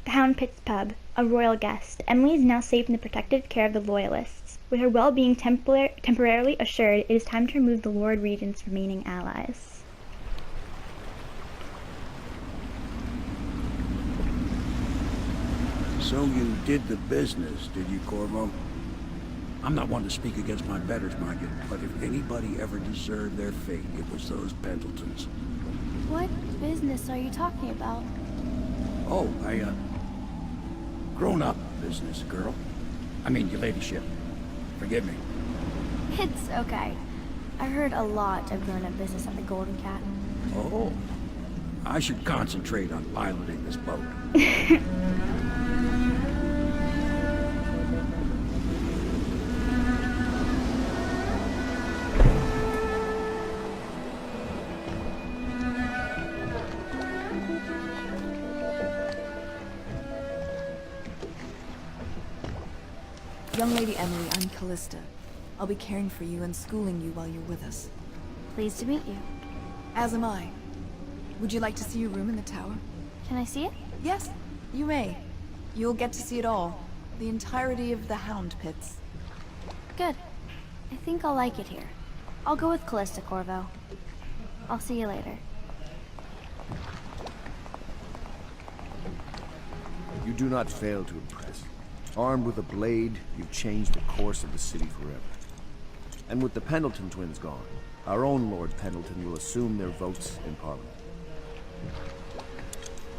The Hound Pits pub, a royal guest, Emily is now safe in the protective care of the Loyalists. With her well-being temporarily assured, it is time to remove the Lord Regent's remaining allies. So you did the business, did you, Corvo? I'm not one to speak against my betters, Margaret, but if anybody ever deserved their fate, it was those Pendletons. What business are you talking about? Oh, grown-up business, girl. I mean, your ladyship. Forgive me. It's okay. I heard a lot of grown-up business at the Golden Cat. Oh, I should concentrate on piloting this boat. Young Lady Emily, I'm Callista. I'll be caring for you and schooling you while you're with us. Pleased to meet you. As am I. Would you like to see your room in the tower? Can I see it? Yes, you may. You'll get to see it all. The entirety of the Hound Pits. Good. I think I'll like it here. I'll go with Callista, Corvo. I'll see you later. You do not fail to impress. Armed with a blade, you've changed the course of the city forever. And with the Pendleton twins gone, our own Lord Pendleton will assume their votes in Parliament.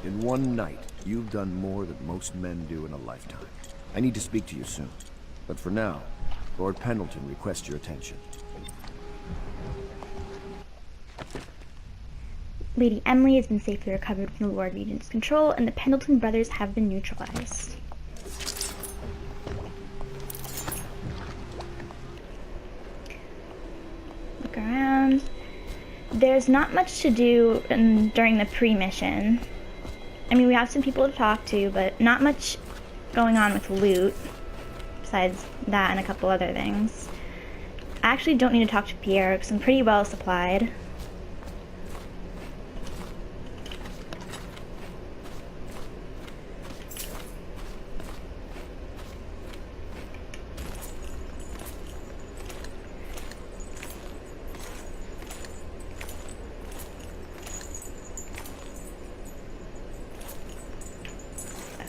In one night, you've done more than most men do in a lifetime. I need to speak to you soon. But for now, Lord Pendleton requests your attention. Lady Emily has been safely recovered from the Lord Regent's control, and the Pendleton brothers have been neutralized. Look around. There's not much to do during the pre-mission. I mean, we have some people to talk to, but not much going on with loot, besides that and a couple other things. I actually don't need to talk to Pierre, because I'm pretty well supplied.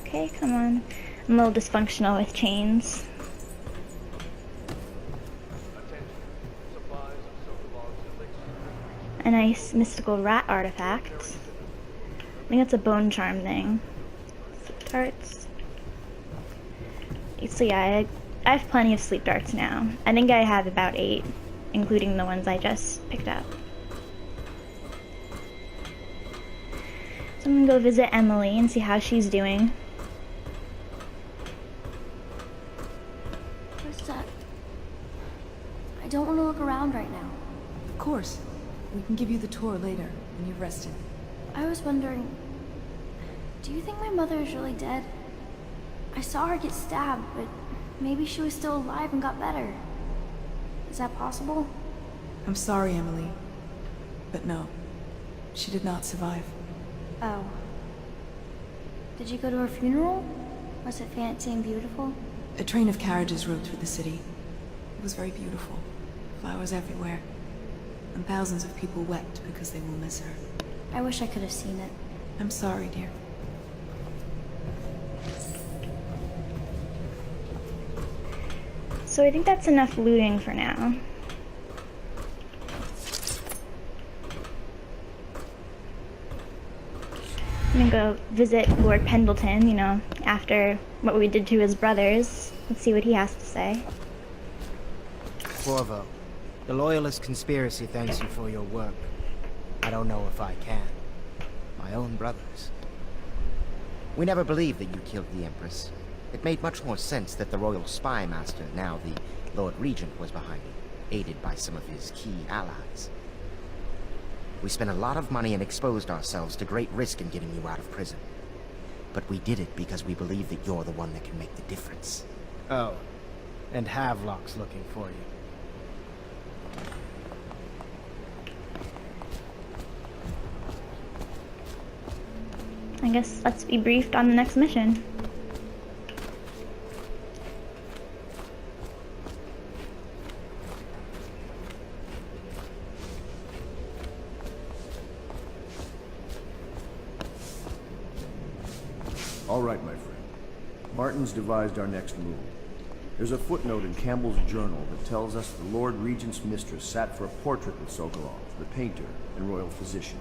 Okay, come on. I'm a little dysfunctional with chains. A nice mystical rat artifact. I think that's a bone charm thing. Sleep darts. So yeah, I have plenty of sleep darts now. I think I have about 8, including the ones I just picked up. So I'm gonna go visit Emily and see how she's doing. I don't want to look around right now. Of course. We can give you the tour later, when you've rested. I was wondering, do you think my mother is really dead? I saw her get stabbed, but maybe she was still alive and got better. Is that possible? I'm sorry, Emily. But no. She did not survive. Oh. Did you go to her funeral? Was it fancy and beautiful? A train of carriages rode through the city. It was very beautiful. Flowers everywhere. And thousands of people wept because they will miss her. I wish I could have seen it. I'm sorry, dear. So I think that's enough looting for now. I'm gonna go visit Lord Pendleton, you know, after what we did to his brothers. Let's see what he has to say. Corvo, the Loyalist conspiracy thanks you for your work. I don't know if I can. My own brothers. We never believed that you killed the Empress. It made much more sense that the royal spy master, now the Lord Regent, was behind it, aided by some of his key allies. We spent a lot of money and exposed ourselves to great risk in getting you out of prison. But we did it because we believe that you're the one that can make the difference. Oh, and Havelock's looking for you. I guess let's be briefed on the next mission. All right, my friend. Martin's devised our next move. There's a footnote in Campbell's journal that tells us the Lord Regent's mistress sat for a portrait with Sokolov, the painter and royal physician.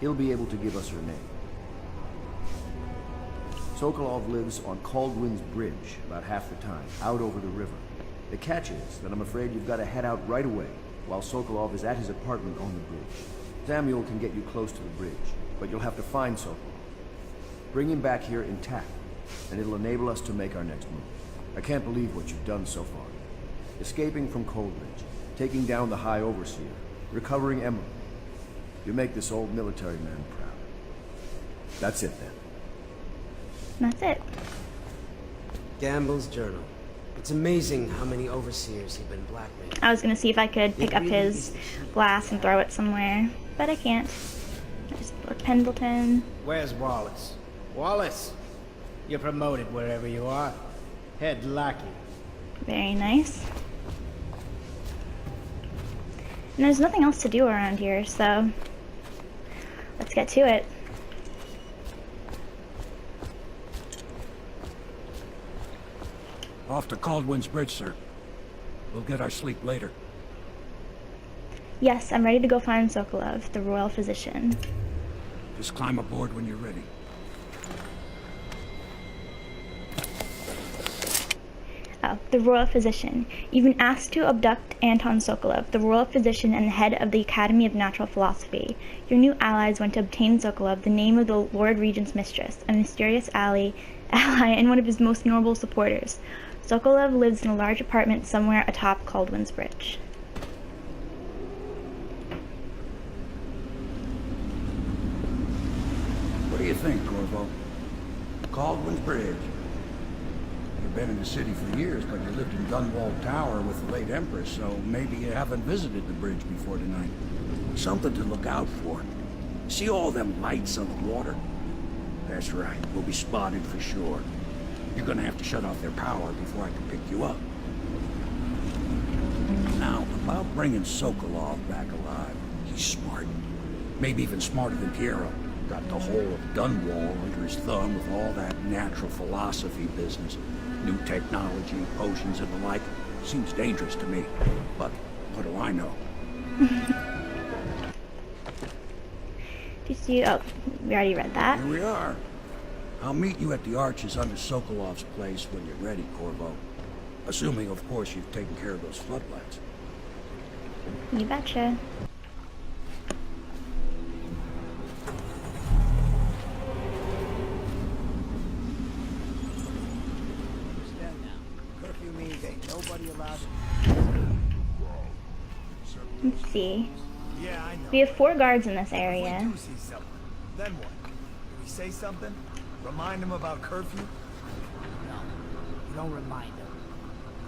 He'll be able to give us her name. Sokolov lives on Caldwin's Bridge about half the time, out over the river. The catch is that I'm afraid you've got to head out right away, while Sokolov is at his apartment on the bridge. Samuel can get you close to the bridge, but you'll have to find Sokolov. Bring him back here intact, and it'll enable us to make our next move. I can't believe what you've done so far. Escaping from Coldridge, taking down the High Overseer, recovering Emma. You make this old military man proud. That's it then. That's it. Gamble's journal. It's amazing how many overseers he'd been blackmailing. I was gonna see if I could pick up his glass and throw it somewhere, but I can't. There's Lord Pendleton. Where's Wallace? Wallace! You're promoted wherever you are. Head lackey. Very nice. And there's nothing else to do around here, so let's get to it. Off to Caldwin's Bridge, sir. We'll get our sleep later. Yes, I'm ready to go find Sokolov, the royal physician. Just climb aboard when you're ready. Oh, the royal physician. You've been asked to abduct Anton Sokolov, the royal physician and the head of the Academy of Natural Philosophy. Your new allies went to obtain Sokolov, the name of the Lord Regent's mistress, a mysterious ally and one of his most noble supporters. Sokolov lives in a large apartment somewhere atop Caldwin's Bridge. What do you think, Corvo? Caldwin's Bridge. You've been in the city for years, but you lived in Dunwall Tower with the late Empress, so maybe you haven't visited the bridge before tonight. Something to look out for. See all them lights on the water? That's right, we'll be spotted for sure. You're gonna have to shut off their power before I can pick you up. Now, about bringing Sokolov back alive. He's smart. Maybe even smarter than Piero. Got the whole of Dunwall under his thumb with all that natural philosophy business. New technology, potions and the like. Seems dangerous to me. But what do I know? Do you see? Oh, we already read that. Here we are. I'll meet you at the arches under Sokolov's place when you're ready, Corvo. Assuming, of course, you've taken care of those floodlights. You betcha. Curfew means ain't nobody allowed. Let's see. Yeah, I know. We have 4 guards in this If we area. do see someone, then what? Do we say something? Remind them about curfew? No, you don't remind them.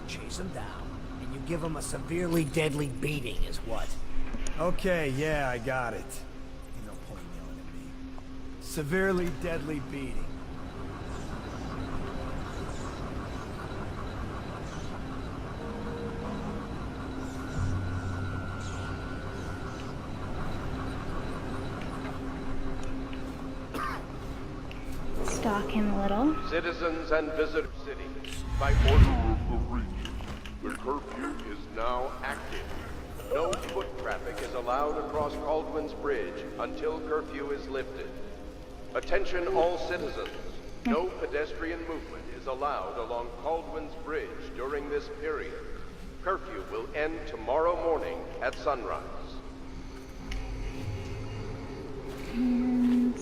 You chase them down, and you give them a severely deadly beating is what? Okay, yeah, I got it. Ain't no point yelling at me. Severely deadly beating. Stalk him a little. Citizens and visitors city, by order of the Regent, the curfew is now active. No foot traffic is allowed across Caldwin's Bridge until curfew is lifted. Attention all citizens. No pedestrian movement is allowed along Caldwin's Bridge during this period. Curfew will end tomorrow morning at sunrise. And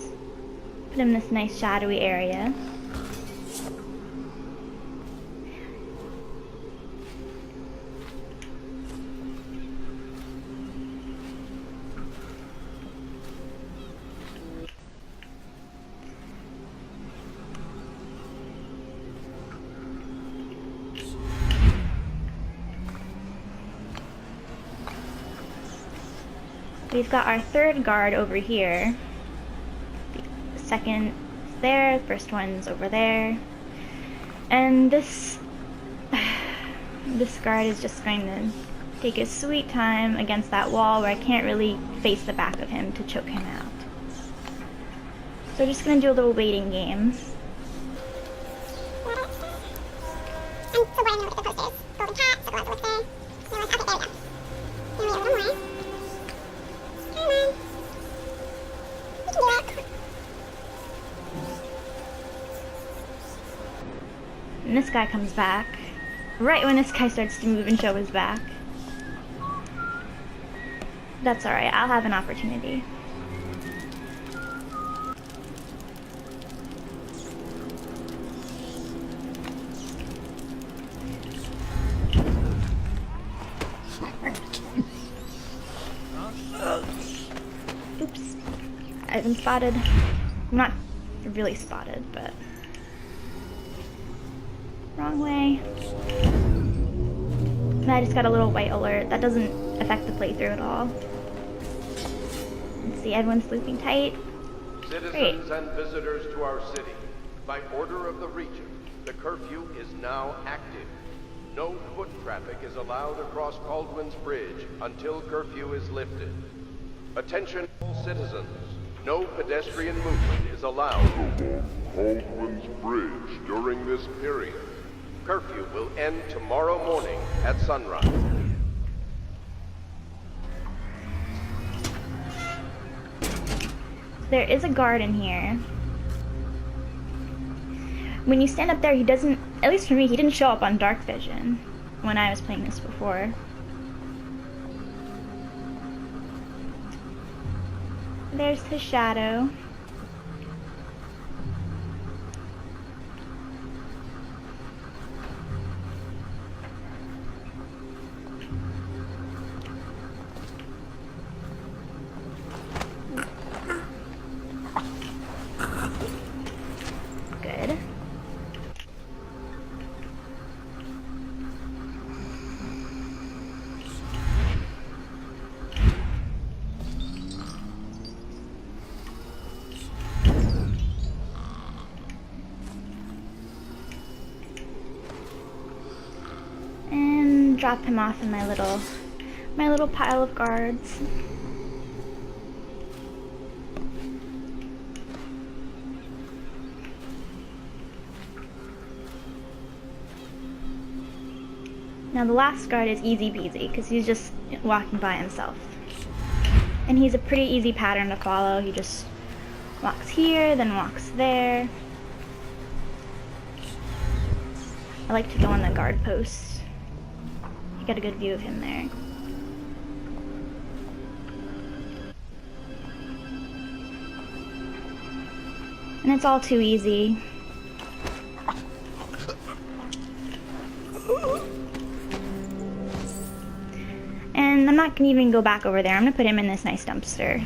put him in this nice shadowy area. We've got our 3rd guard over here. The second there, the first one's over there. And this guard is just going to take his sweet time against that wall where I can't really face the back of him to choke him out. So we're just going to do a little waiting game. And this guy comes back right when this guy starts to move and show his back. That's alright, I'll have an opportunity. Oops. I've been spotted. I'm not really spotted, but... Wrong way. And I just got a little white alert. That doesn't affect the playthrough at all. Let's see, everyone's sleeping tight. Citizens and visitors to our city, by order of the Regent, the curfew is now active. No foot traffic is allowed across Caldwin's Bridge until curfew is lifted. Attention all citizens. No pedestrian movement is allowed along Caldwin's Bridge during this period. Curfew will end tomorrow morning at sunrise. There is a guard in here. When you stand up there, he doesn't, at least for me, he didn't show up on dark vision when I was playing this before. There's his shadow. Good. And drop him off in my little pile of guards. Now the last guard is easy peasy because he's just walking by himself. And he's a pretty easy pattern to follow. He just walks here, then walks there. I like to go on the guard post. You get a good view of him there. And it's all too easy. And I'm not gonna even go back over there. I'm gonna put him in this nice dumpster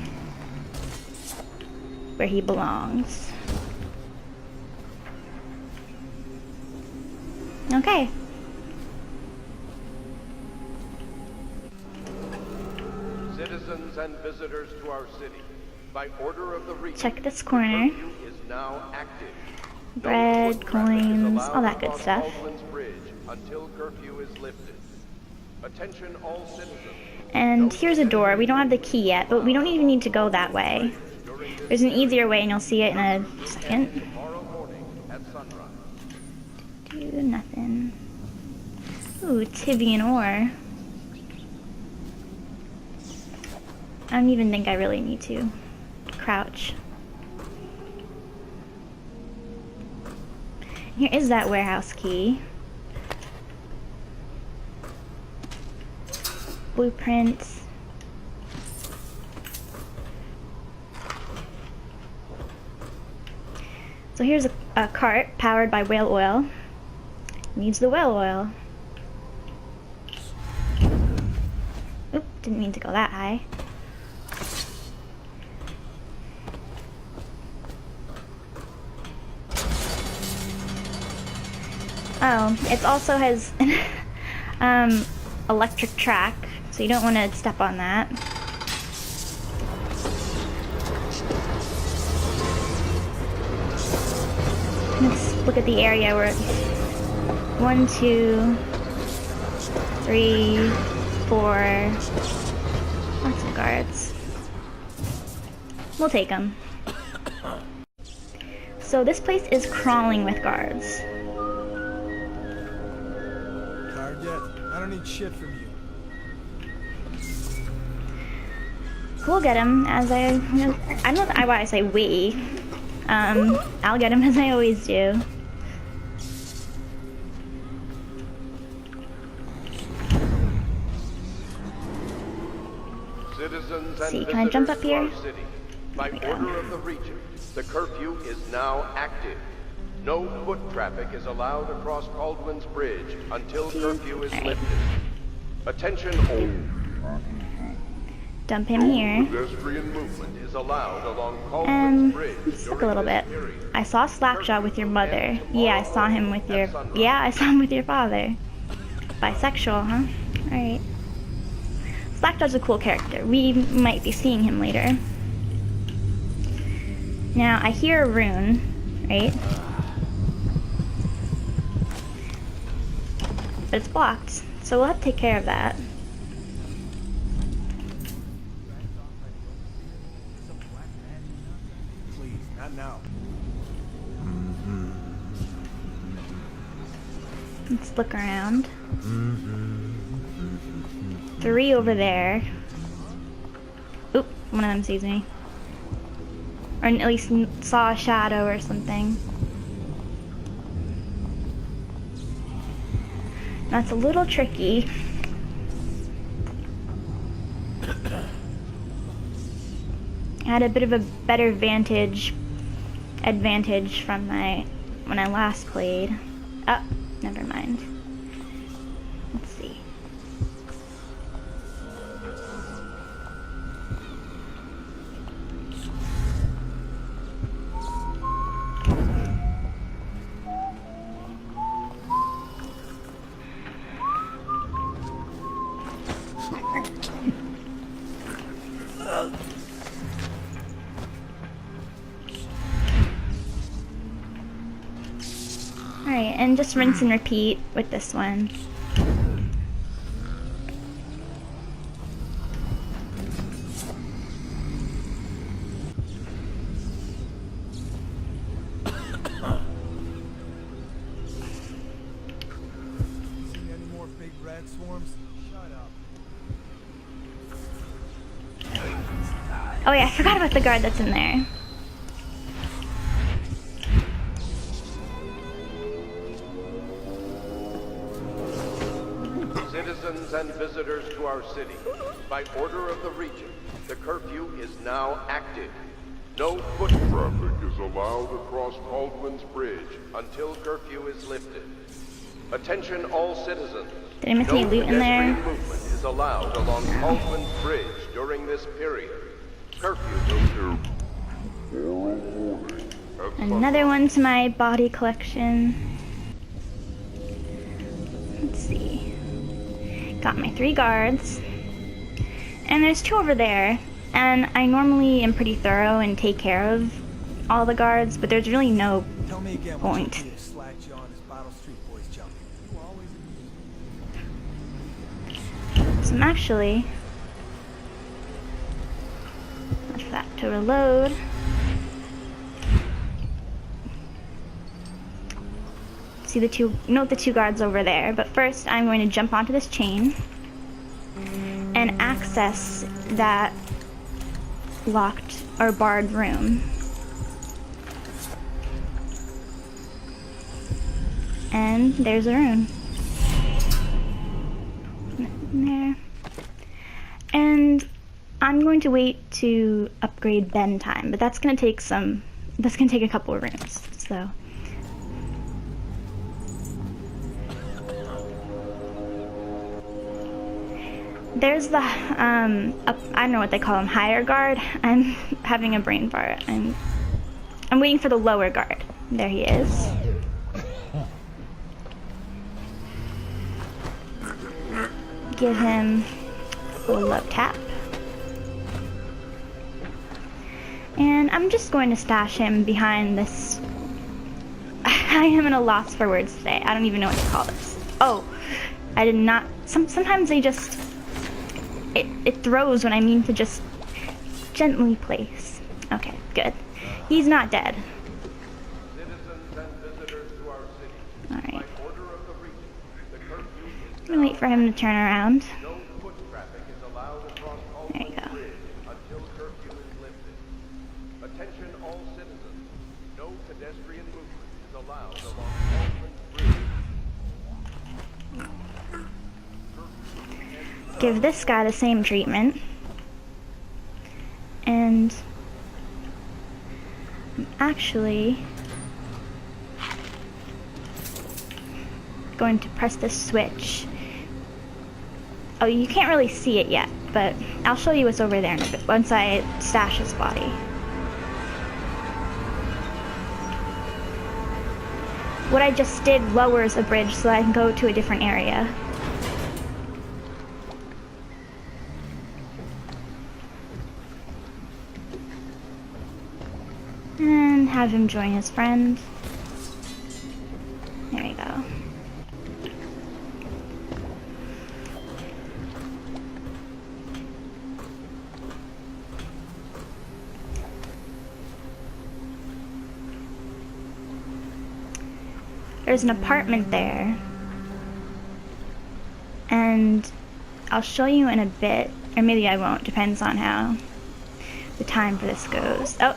where he belongs. Okay. Citizens and visitors to our city, by order of the Regent, Check this corner. curfew is now active. Bread, foot traffic is coins, allowed all that good across stuff. Caldwin's Bridge until curfew is lifted. Attention all citizens. And here's a door. We don't have the key yet, but we don't even need to go that way. There's an easier way, and you'll see it in a second. Tomorrow morning at sunrise. Do nothing. Ooh, Tibian ore. I don't even think I really need to crouch. Here is that warehouse key. Blueprints. So here's a cart powered by whale oil. Needs the whale oil. Oop, didn't mean to go that high. Oh, it also has electric track, so you don't want to step on that. let's look at the area where it's 1, 2, 3, 4. Lots of guards. We'll take them. So this place is crawling with guards. Tired yet? I don't need shit from you. We'll get him, as I don't know why I say we. I'll get him as I always do. Citizens and See, can I jump up visitors to here? our city, by order of the Regent, the curfew is now active. No foot traffic is allowed across Caldwin's Bridge until curfew is lifted. Attention all. Dump him here. Pedestrian movement is allowed along Caldwin's And Bridge let's look a during little this bit. period. I saw Slackjaw with your mother. Yeah, I saw him with your... Yeah, I saw him with your father. Bisexual, huh? Alright. Slackjaw's a cool character. We might be seeing him later. Now, I hear a rune, right? But it's blocked, so we'll have to take care of that. Please, not now. Let's look around. 3 over there. Oop, one of them sees me. Or at least saw a shadow or something. That's a little tricky. I had a bit of a better advantage from when I last played. Oh, never mind. Let's see. Alright, and just rinse and repeat with this one. See any more big rat swarms? Shut up. Oh yeah, I forgot about the guard that's in there. Citizens and visitors to our city, by order of the Regent, the curfew is now active. No foot traffic is allowed across Caldwin's Bridge until curfew is lifted. Attention all citizens. Did I miss any loot in there? No pedestrian movement is allowed along Caldwin's Bridge during this period. Curfew will Another one to my body collection. Let's see. Got my 3 guards. And there's 2 over there. And I normally am pretty thorough and take care of all the guards, but there's really no Tell me again point. what you did, Slackjaw and his Bottle Street boys jumping. You always... So I'm actually... Watch that to reload. See the 2, note the 2 guards over there, but first I'm going to jump onto this chain and access that locked or barred room. And there's a rune. Nothing there. And I'm going to wait to upgrade bend time, but that's gonna take a couple of runes, so. There's the, I don't know what they call them, higher guard. I'm having a brain fart. I'm waiting for the lower guard. There he is. Give him a love tap. And I'm just going to stash him behind this I am in a loss for words today. I don't even know what to call this. Oh, I did not. Sometimes they just. It throws when I mean to just gently place. Okay, good. He's not dead. Citizens and visitors to our city. Alright. By order of the regent, the curfew is I'm gonna wait for him to turn around. no foot traffic is allowed across There you Cauldron go. Bridge until curfew is lifted. Attention all citizens. No pedestrian movement is allowed along Cauldron Bridge. Give this guy the same treatment. And I'm actually going to press this switch. Oh, you can't really see it yet, but I'll show you what's over there in a bit once I stash his body. What I just did lowers a bridge so that I can go to a different area. And have him join his friend. There you go. There's an apartment there. And I'll show you in a bit, or maybe I won't, depends on how the time for this goes. Oh,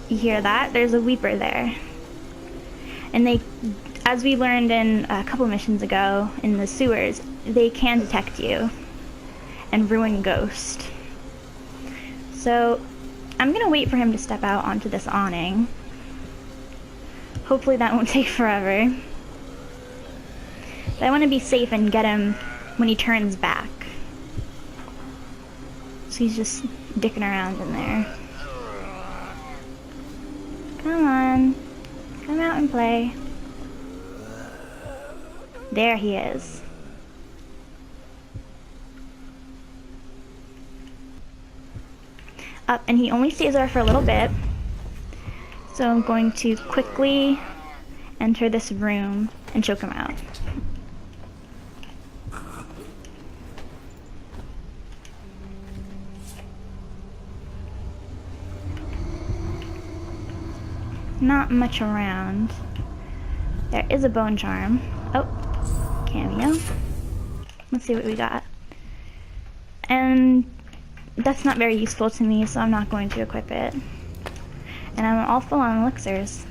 you hear that? There's a weeper there. And they, as we learned in a couple missions ago in the sewers, they can detect you and ruin Ghost. So I'm gonna wait for him to step out onto this awning. Hopefully that won't take forever. But I want to be safe and get him when he turns back. So he's just dicking around in there. Come on. Come out and play. There he is. Up, and he only stays there for a little bit. So I'm going to quickly enter this room and choke him out. Not much around. There is a bone charm. Oh, cameo. Let's see what we got. And that's not very useful to me, so I'm not going to equip it. And I'm all full on elixirs.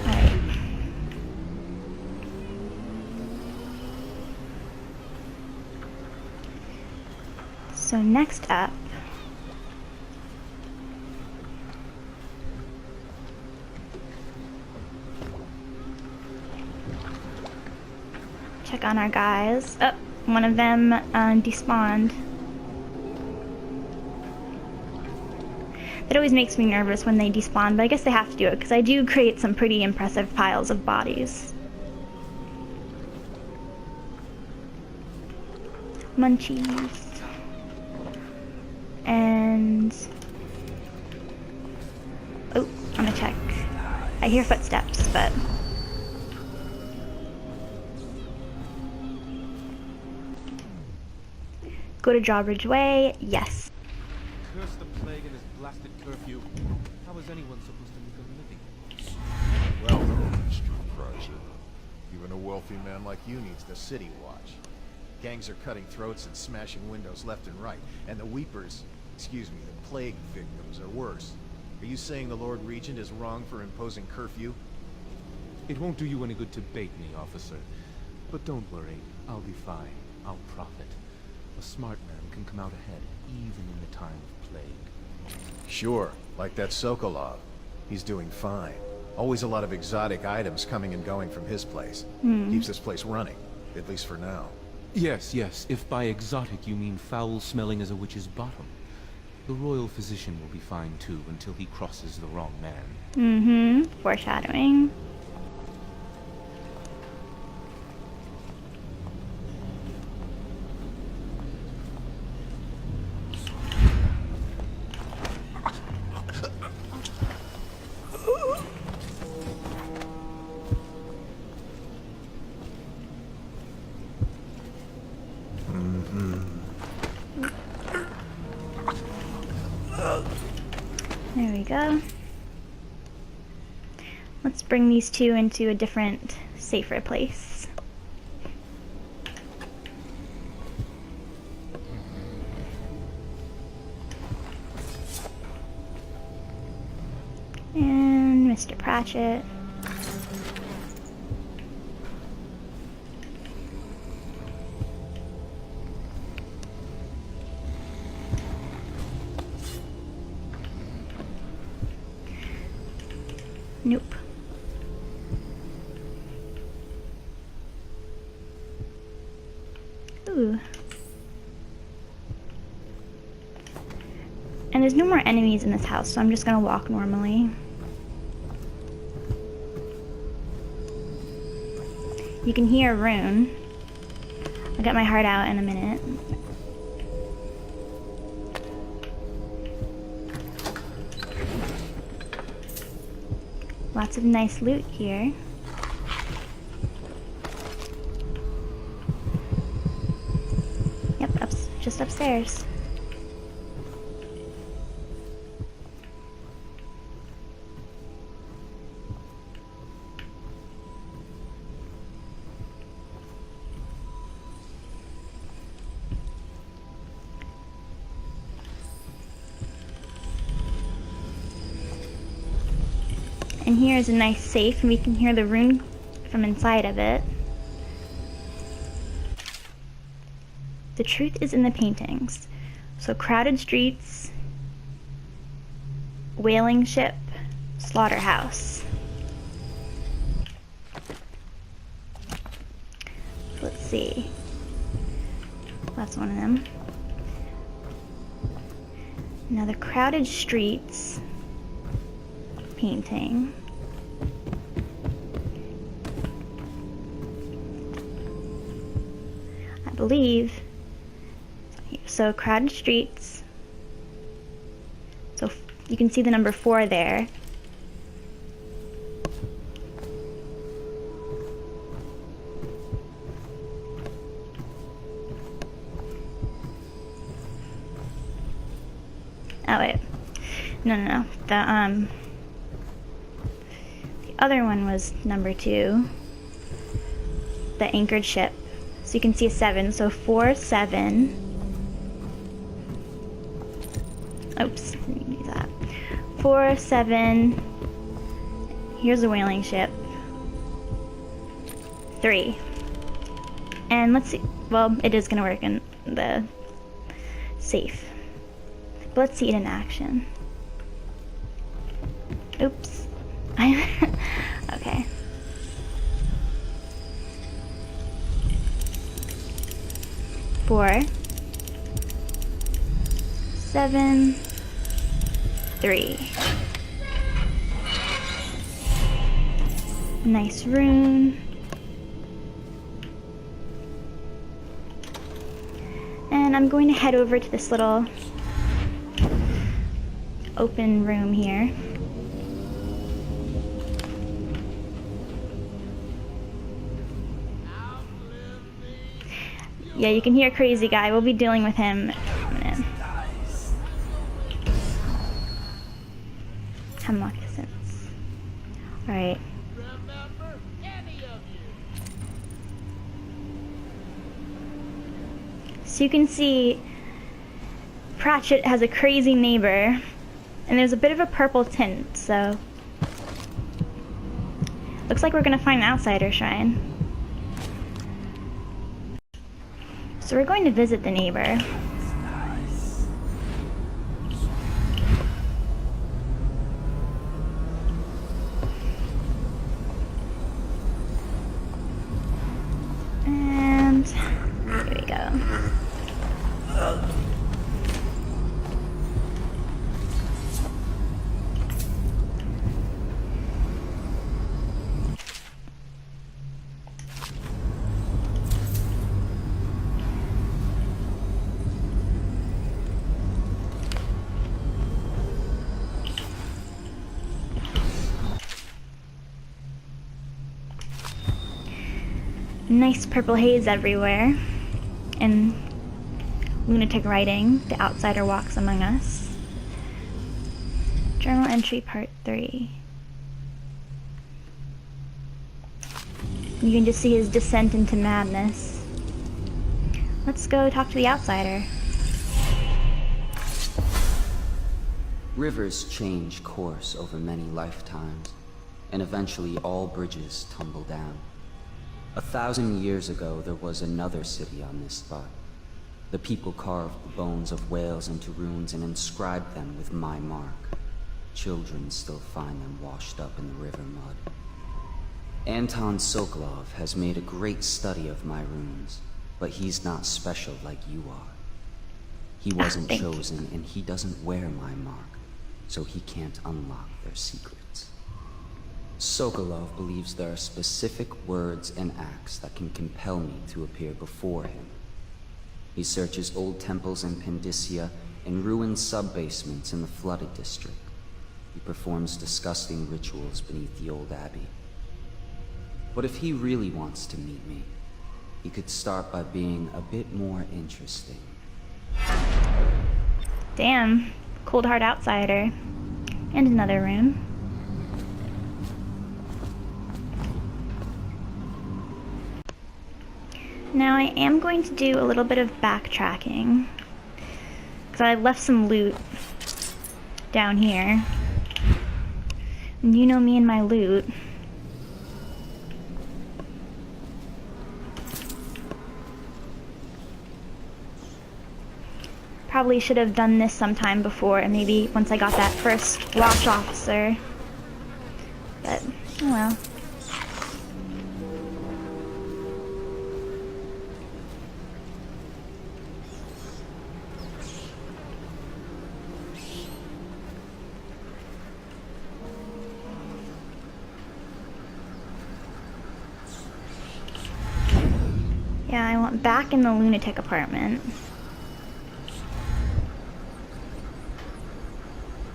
Alright. So next up, check on our guys. Oh, one of them despawned. It always makes me nervous when they despawn, but I guess they have to do it because I do create some pretty impressive piles of bodies. Munchies. And oh, I'm gonna check. I hear footsteps, but go to Drawbridge Way, yes. Curse the plague and his blasted curfew. How is anyone supposed to make a living? Well, Mr. Pricer, even a wealthy man like you needs the city watch. Gangs are cutting throats and smashing windows left and right, and the weepers, excuse me, the plague victims are worse. Are you saying the Lord Regent is wrong for imposing curfew? It won't do you any good to bait me, officer. But don't worry, I'll be fine. I'll profit. A smart man can come out ahead, even in the time of plague. Sure, like that Sokolov. He's doing fine. Always a lot of exotic items coming and going from his place. Keeps this place running, at least for now. Yes, yes, if by exotic you mean foul-smelling as a witch's bottom. The royal physician will be fine too, until he crosses the wrong man. Foreshadowing. There we go. Let's bring these two into a different, safer place. And Mr. Pratchett. Nope. Ooh. And there's no more enemies in this house, so I'm just gonna walk normally. You can hear a rune. I'll get my heart out in a minute. Lots of nice loot here. Yep, just upstairs. And here is a nice safe, and we can hear the rune from inside of it. The truth is in the paintings. So crowded streets, whaling ship, slaughterhouse. Let's see. That's one of them. Now the crowded streets painting. I believe. So crowded streets. So you can see the number 4 there. Oh wait. No. The other one was number 2. The anchored ship. So you can see a 7. So 4, 7. Oops, didn't do that. 4, 7. Here's a whaling ship. 3. And let's see. Well, it is gonna work in the safe. But let's see it in action. Oops. Okay. Four, 7, 3. Nice rune. And I'm going to head over to this little open room here. Yeah, you can hear Crazy Guy. We'll be dealing with him in a minute. Have moccasins. Alright. So you can see Pratchett has a crazy neighbor, and there's a bit of a purple tint, so looks like we're gonna find an outsider shrine. So we're going to visit the neighbor. And here we go. Nice purple haze everywhere, and lunatic writing, The Outsider Walks Among Us. Journal entry part 3. You can just see his descent into madness. Let's go talk to the outsider. Rivers change course over many lifetimes, and eventually all bridges tumble down. 1,000 years ago, there was another city on this spot. The people carved the bones of whales into runes and inscribed them with my mark. Children still find them washed up in the river mud. Anton Sokolov has made a great study of my runes, but he's not special like you are. He wasn't chosen, and he doesn't wear my mark, so he can't unlock their secrets. Sokolov believes there are specific words and acts that can compel me to appear before him. He searches old temples in Pendicia and ruined sub-basements in the flooded district. He performs disgusting rituals beneath the old abbey. But if he really wants to meet me, he could start by being a bit more interesting. Damn, cold hard outsider. And another room. Now I am going to do a little bit of backtracking, because I left some loot down here. And you know me and my loot. Probably should have done this sometime before, and maybe once I got that first watch officer. But, oh well. Yeah, I want back in the lunatic apartment.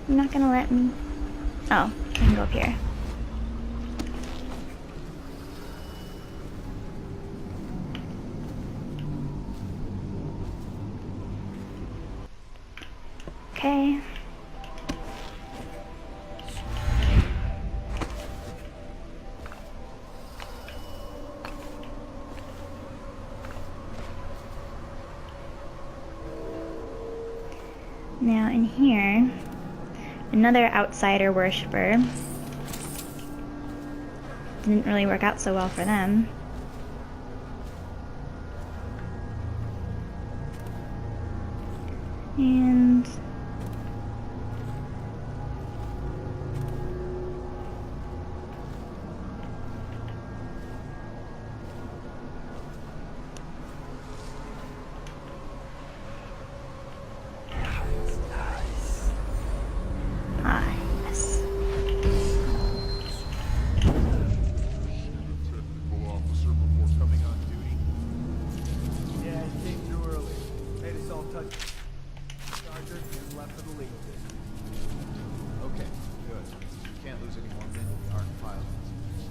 You're not gonna let me... Oh, I can go up here. Okay. Now in here, another outsider worshiper. Didn't really work out so well for them. And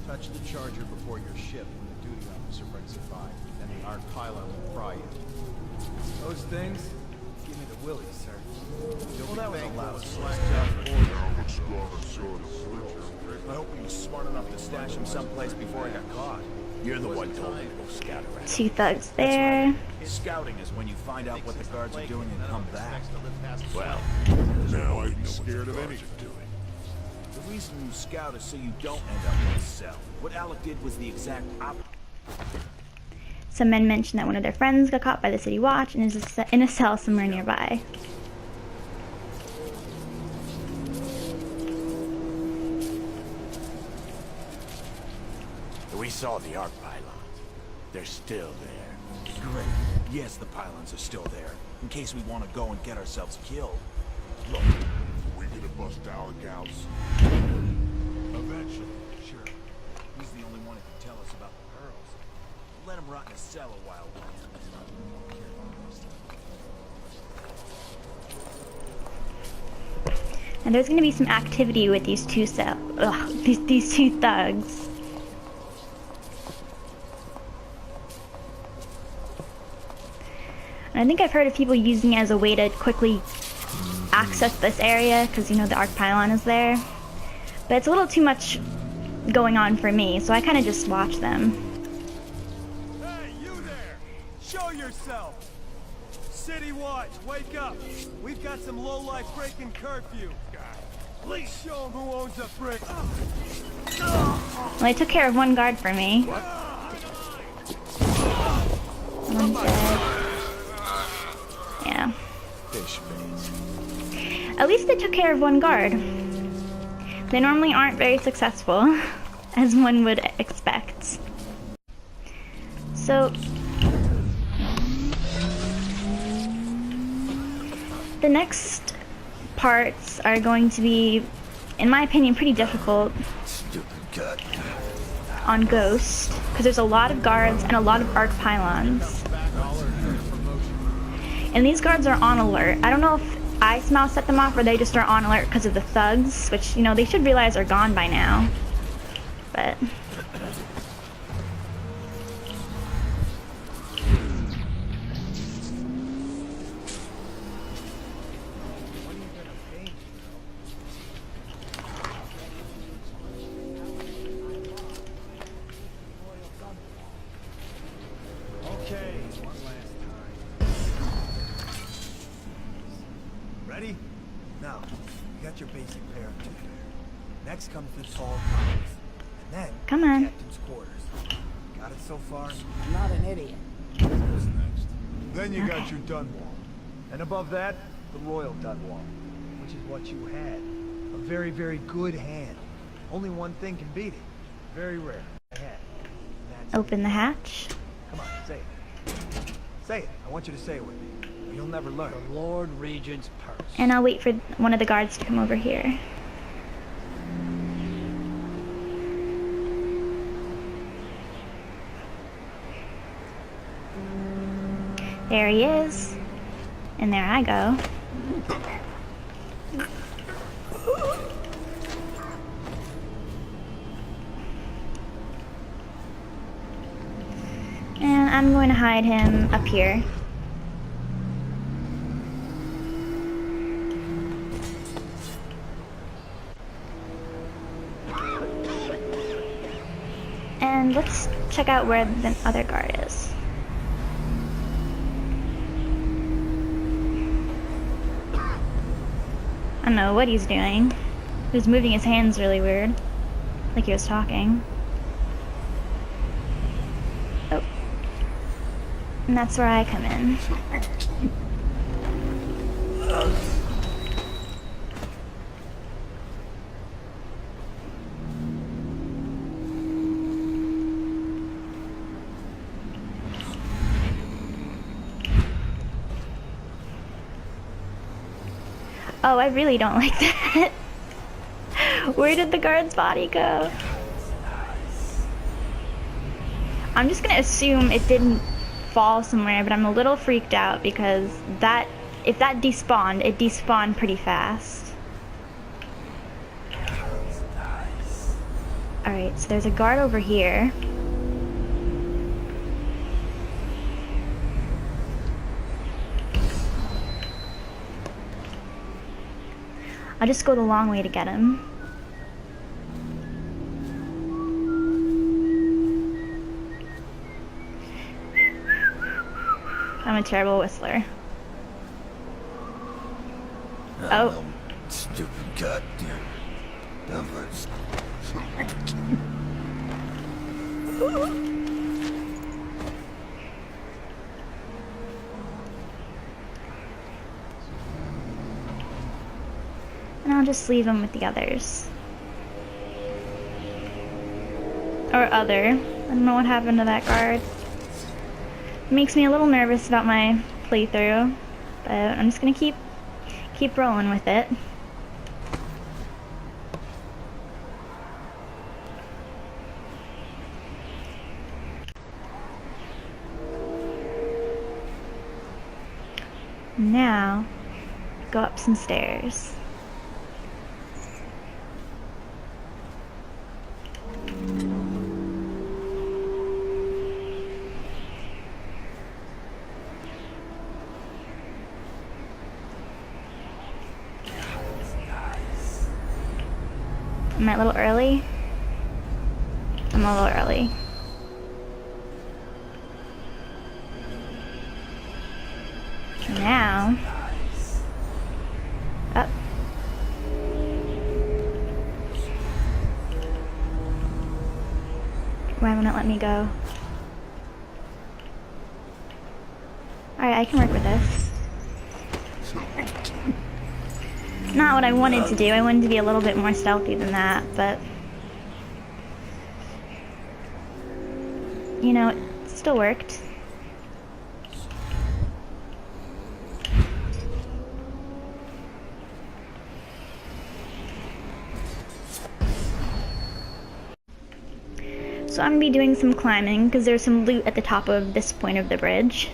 Touch the charger before your ship when the duty officer brings it by. Then the arc pylon will fry you. Those things? Give me the willies, sir. You'll Well, be that was a thankful lousy it's slacked I hope he was smart enough to stash him someplace before he got caught. You're the one told me to go scout around. two thugs there. Scouting is when you find out what the guards are doing and come back. Well, Now I'd be scared of anything. The reason you scout is so you don't end up in a cell. What Alec did was the exact opposite. Some men mentioned that one of their friends got caught by the city watch and is in a cell somewhere nearby. We saw the arc pylons. They're still there. Great. Yes, the pylons are still there. In case we want to go and get ourselves killed. Look, we gonna bust Alec out? Eventually, sure. He's the only one who can tell us about the pearls. Let him rot in a cell a while. And there's going to be some activity with these two these two thugs. And I think I've heard of people using it as a way to quickly access this area, because, you know, the arc pylon is there. But it's a little too much going on for me, so I kind of just watch them. Hey, you there! Show yourself! City Watch, wake up! We've got some lowlife breaking curfew. Please show them who owns a brick. Well, they took care of one guard for me. One's dead. Yeah. At least they took care of one guard. They normally aren't very successful, as one would expect. So, the next parts are going to be, in my opinion, pretty difficult on Ghost, because there's a lot of guards and a lot of arc pylons. And these guards are on alert. I don't know if Ice Mouse set them off or they just are on alert because of the thugs, which, you know, they should realize are gone by now. But Okay, one last time. Ready? Now, you got your basic parapet. Next comes the tall towers. And then, come on. captain's quarters. Got it so far? I'm not an idiot. What's next? Then you got your Dunwall. And above that, the Royal Dunwall, which is what you had. A very, very good hand. Only one thing can beat it. Very rare. A hand. Open the hatch. Come on, say it. Say it. I want you to say it with me. Or you'll never learn. The Lord Regent's purse. And I'll wait for one of the guards to come over here. There he is. And there I go. And I'm going to hide him up here. And let's check out where the other guard is. I don't know what he's doing. He was moving his hands really weird. Like he was talking. Oh. And that's where I come in. Oh, I really don't like that. Where did the guard's body go? I'm just gonna assume it didn't fall somewhere, but I'm a little freaked out because that, if that despawned, it despawned pretty fast. Alright, so there's a guard over here. I'll just go the long way to get him. I'm a terrible whistler. Oh. Stupid goddamn numbers. And I'll just leave him with the others. Or other. I don't know what happened to that guard. It makes me a little nervous about my playthrough, but I'm just gonna keep rolling with it. Now, go up some stairs. Am I a little early? I'm a little early. Now, up. Why won't it let me go? Alright, I can work with this. Not what I wanted to do. I wanted to be a little bit more stealthy than that, but you know, it still worked. So I'm gonna be doing some climbing because there's some loot at the top of this point of the bridge.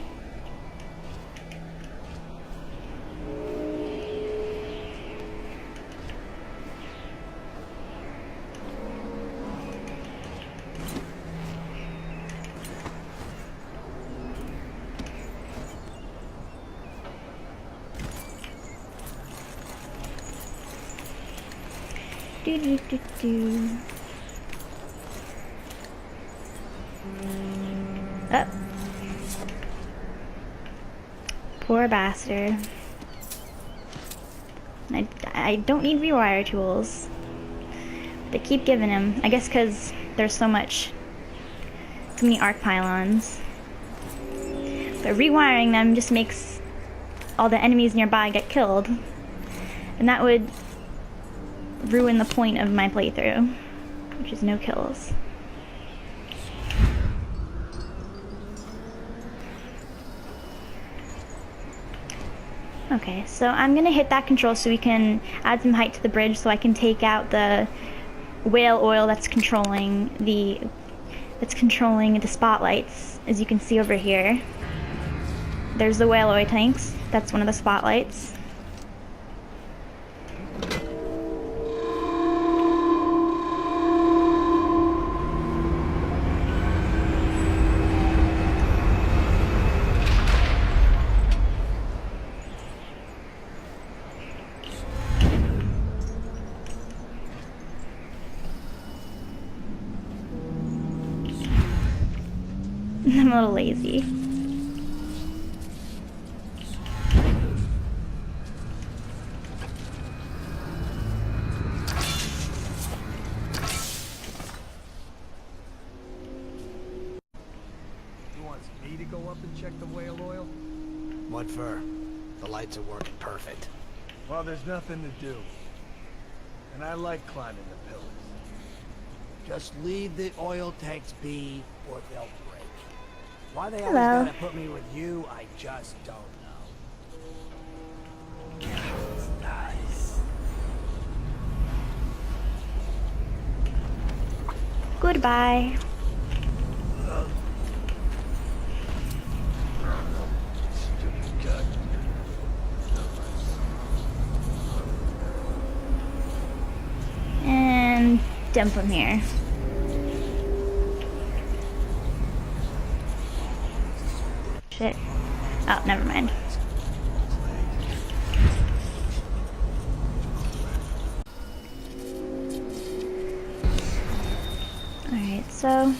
Do do do do. Up. Poor bastard. I don't need rewire tools. They keep giving him. I guess because there's so many arc pylons. But rewiring them just makes all the enemies nearby get killed. And that would ruin the point of my playthrough, which is no kills. Okay, so I'm gonna hit that control so we can add some height to the bridge so I can take out the whale oil that's controlling the spotlights. As you can see over here, there's the whale oil tanks. That's one of the spotlights. I'm a little lazy. You want me to go up and check the whale oil? What for? The lights are working perfect. Well, there's nothing to do. And I like climbing the pillars. Just leave the oil tanks be, or they'll break. Why they Hello. always gotta put me with you, I just don't know. Nice. Goodbye. And dump him here. Shit. Oh, never mind. Alright, so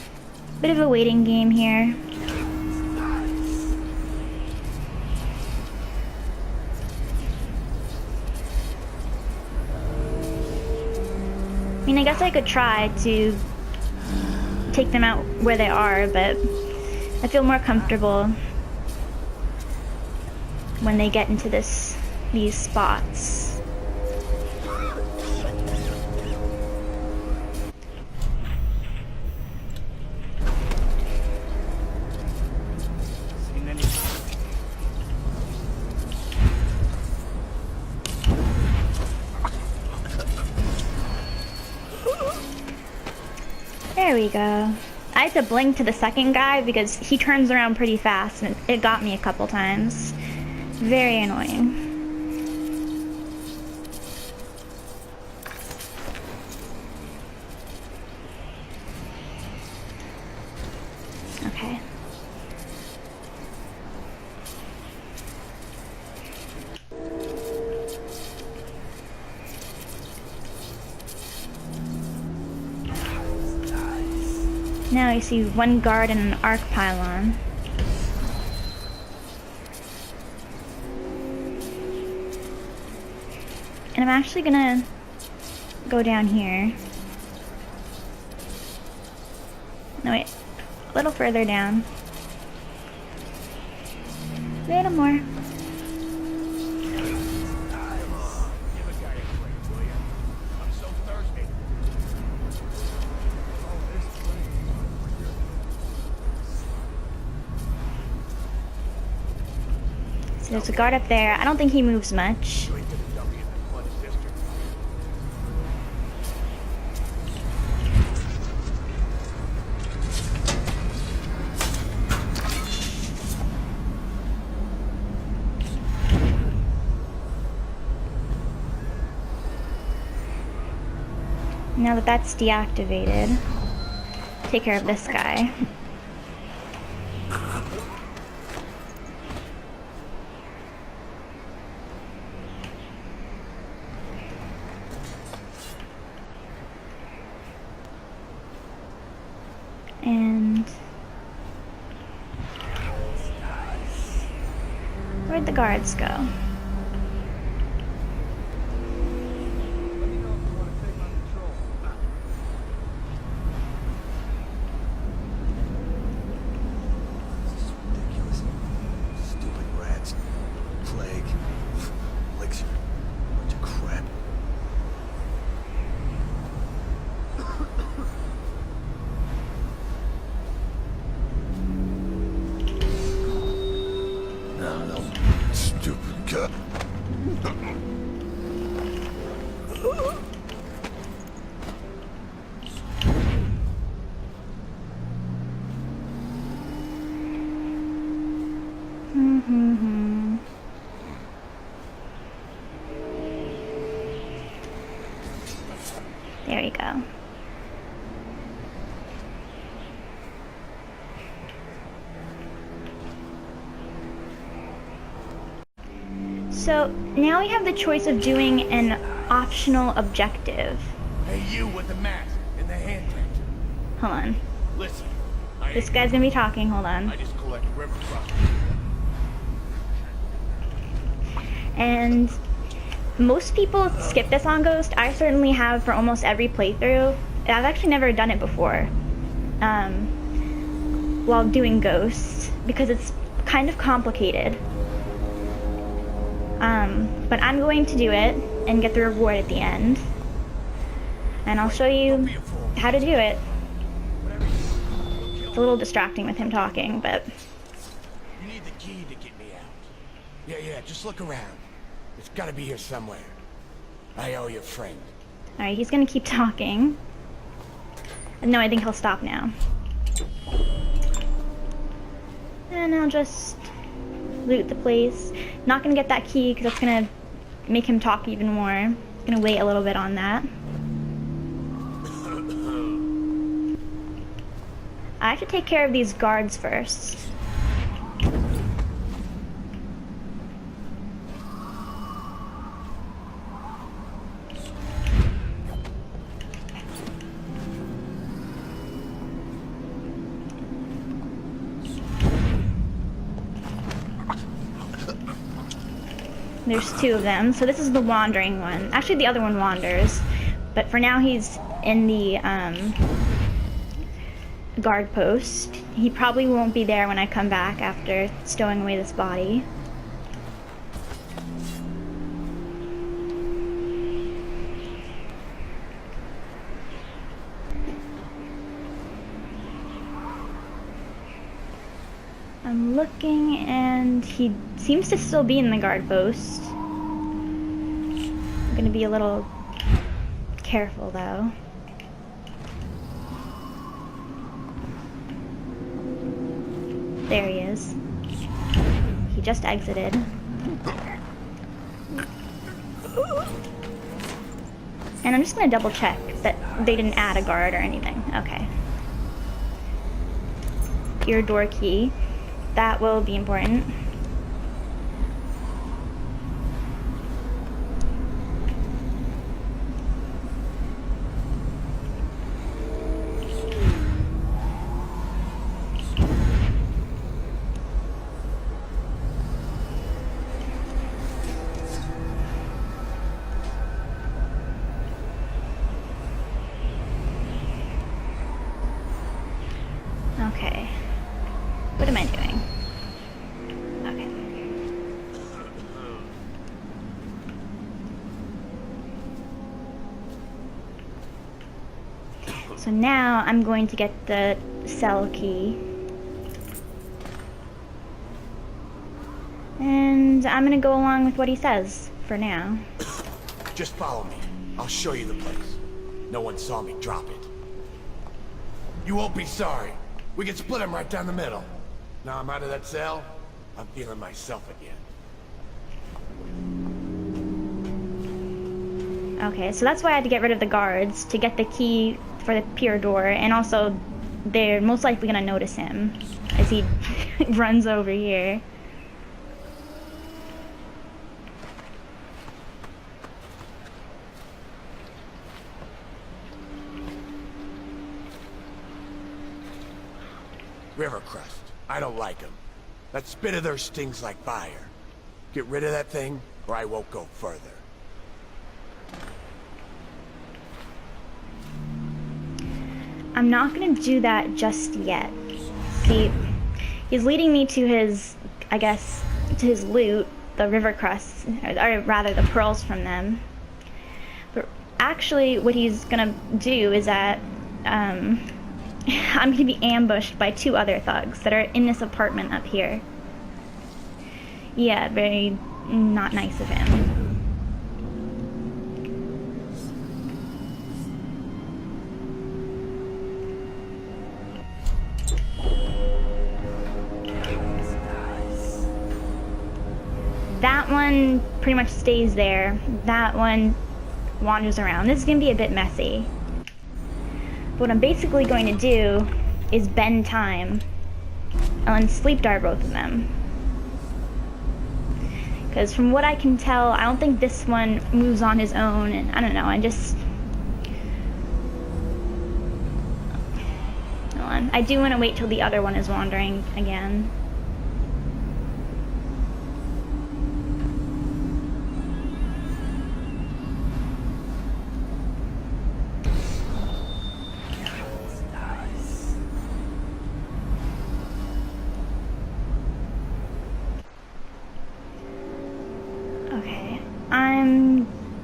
bit of a waiting game here. I mean, I guess I could try to take them out where they are, but I feel more comfortable when they get into these spots. There we go. I had to blink to the second guy because he turns around pretty fast and it got me a couple times. Very annoying. Okay. Now you see one guard and an arc pylon. And I'm actually gonna go down here. No, wait. A little further down. A little more. So there's a guard up there. I don't think he moves much. Now that that's deactivated, take care of this guy. And where'd the guards go? There you go. So now we have the choice of doing an optional objective. Hey, you with the mask and the hand tattoo. Hold on. Listen. This guy's gonna be talking, hold on. I just collect river trucks. And most people skip this on Ghost. I certainly have for almost every playthrough. I've actually never done it before while doing Ghost because it's kind of complicated. But I'm going to do it and get the reward at the end. And I'll show you how to do it. It's a little distracting with him talking, but... You need the key to get me out. Yeah, just look around. It's gotta be here somewhere. I owe you a friend. Alright, he's gonna keep talking. No, I think he'll stop now. And I'll just loot the place. Not gonna get that key because that's gonna make him talk even more. Gonna wait a little bit on that. I should take care of these guards first. There's two of them, so this is the wandering one. Actually, the other one wanders, but for now he's in the guard post. He probably won't be there when I come back after stowing away this body. I'm looking and he seems to still be in the guard post. I'm gonna be a little careful though. There he is. He just exited. And I'm just gonna double check that they didn't add a guard or anything. Okay. Your door key. That will be important. So now I'm going to get the cell key. And I'm gonna go along with what he says for now. Just follow me. I'll show you the place. No one saw me drop it. You won't be sorry. We can split him right down the middle. Now I'm out of that cell, I'm feeling myself again. Okay, so that's why I had to get rid of the guards, to get the key for the pier door, and also they're most likely gonna notice him as he runs over here. River crust. I don't like them. That spit of theirs stings like fire. Get rid of that thing, or I won't go further. I'm not gonna do that just yet. See, he's leading me to his, I guess, to his loot, the river crusts, or rather the pearls from them. But actually what he's gonna do is that, I'm gonna be ambushed by 2 other thugs that are in this apartment up here. Yeah, very not nice of him. That one pretty much stays there. That one wanders around. This is gonna be a bit messy. What I'm basically going to do is bend time and sleep dart both of them. Because from what I can tell, I don't think this one moves on his own, and I don't know, hold on. I do want to wait till the other one is wandering again.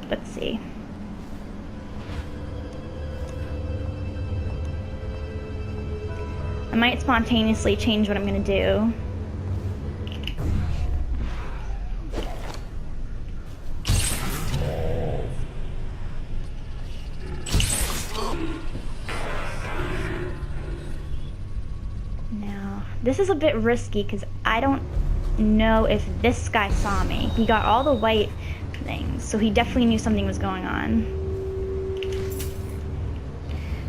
Let's see. I might spontaneously change what I'm gonna do. Now, this is a bit risky because I don't know if this guy saw me. He got all the white things, so he definitely knew something was going on.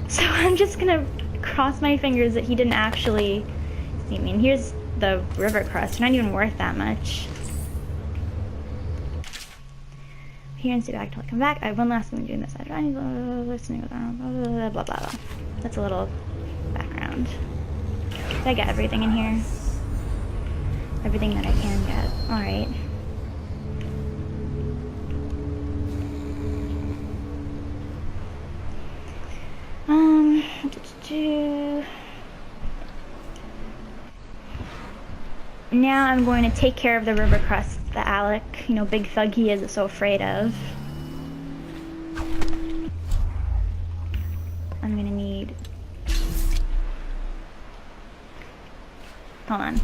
So I'm just gonna cross my fingers that he didn't actually see me. And here's the river crust. They're not even worth that much. Here and stay back till I come back. I have one last thing doing this. Listening, blah blah blah. That's a little background. Did I get everything in here? Everything that I can get. Alright. Now I'm going to take care of the river crust that Alec, big thug he is so afraid of. I'm gonna need... Hold on.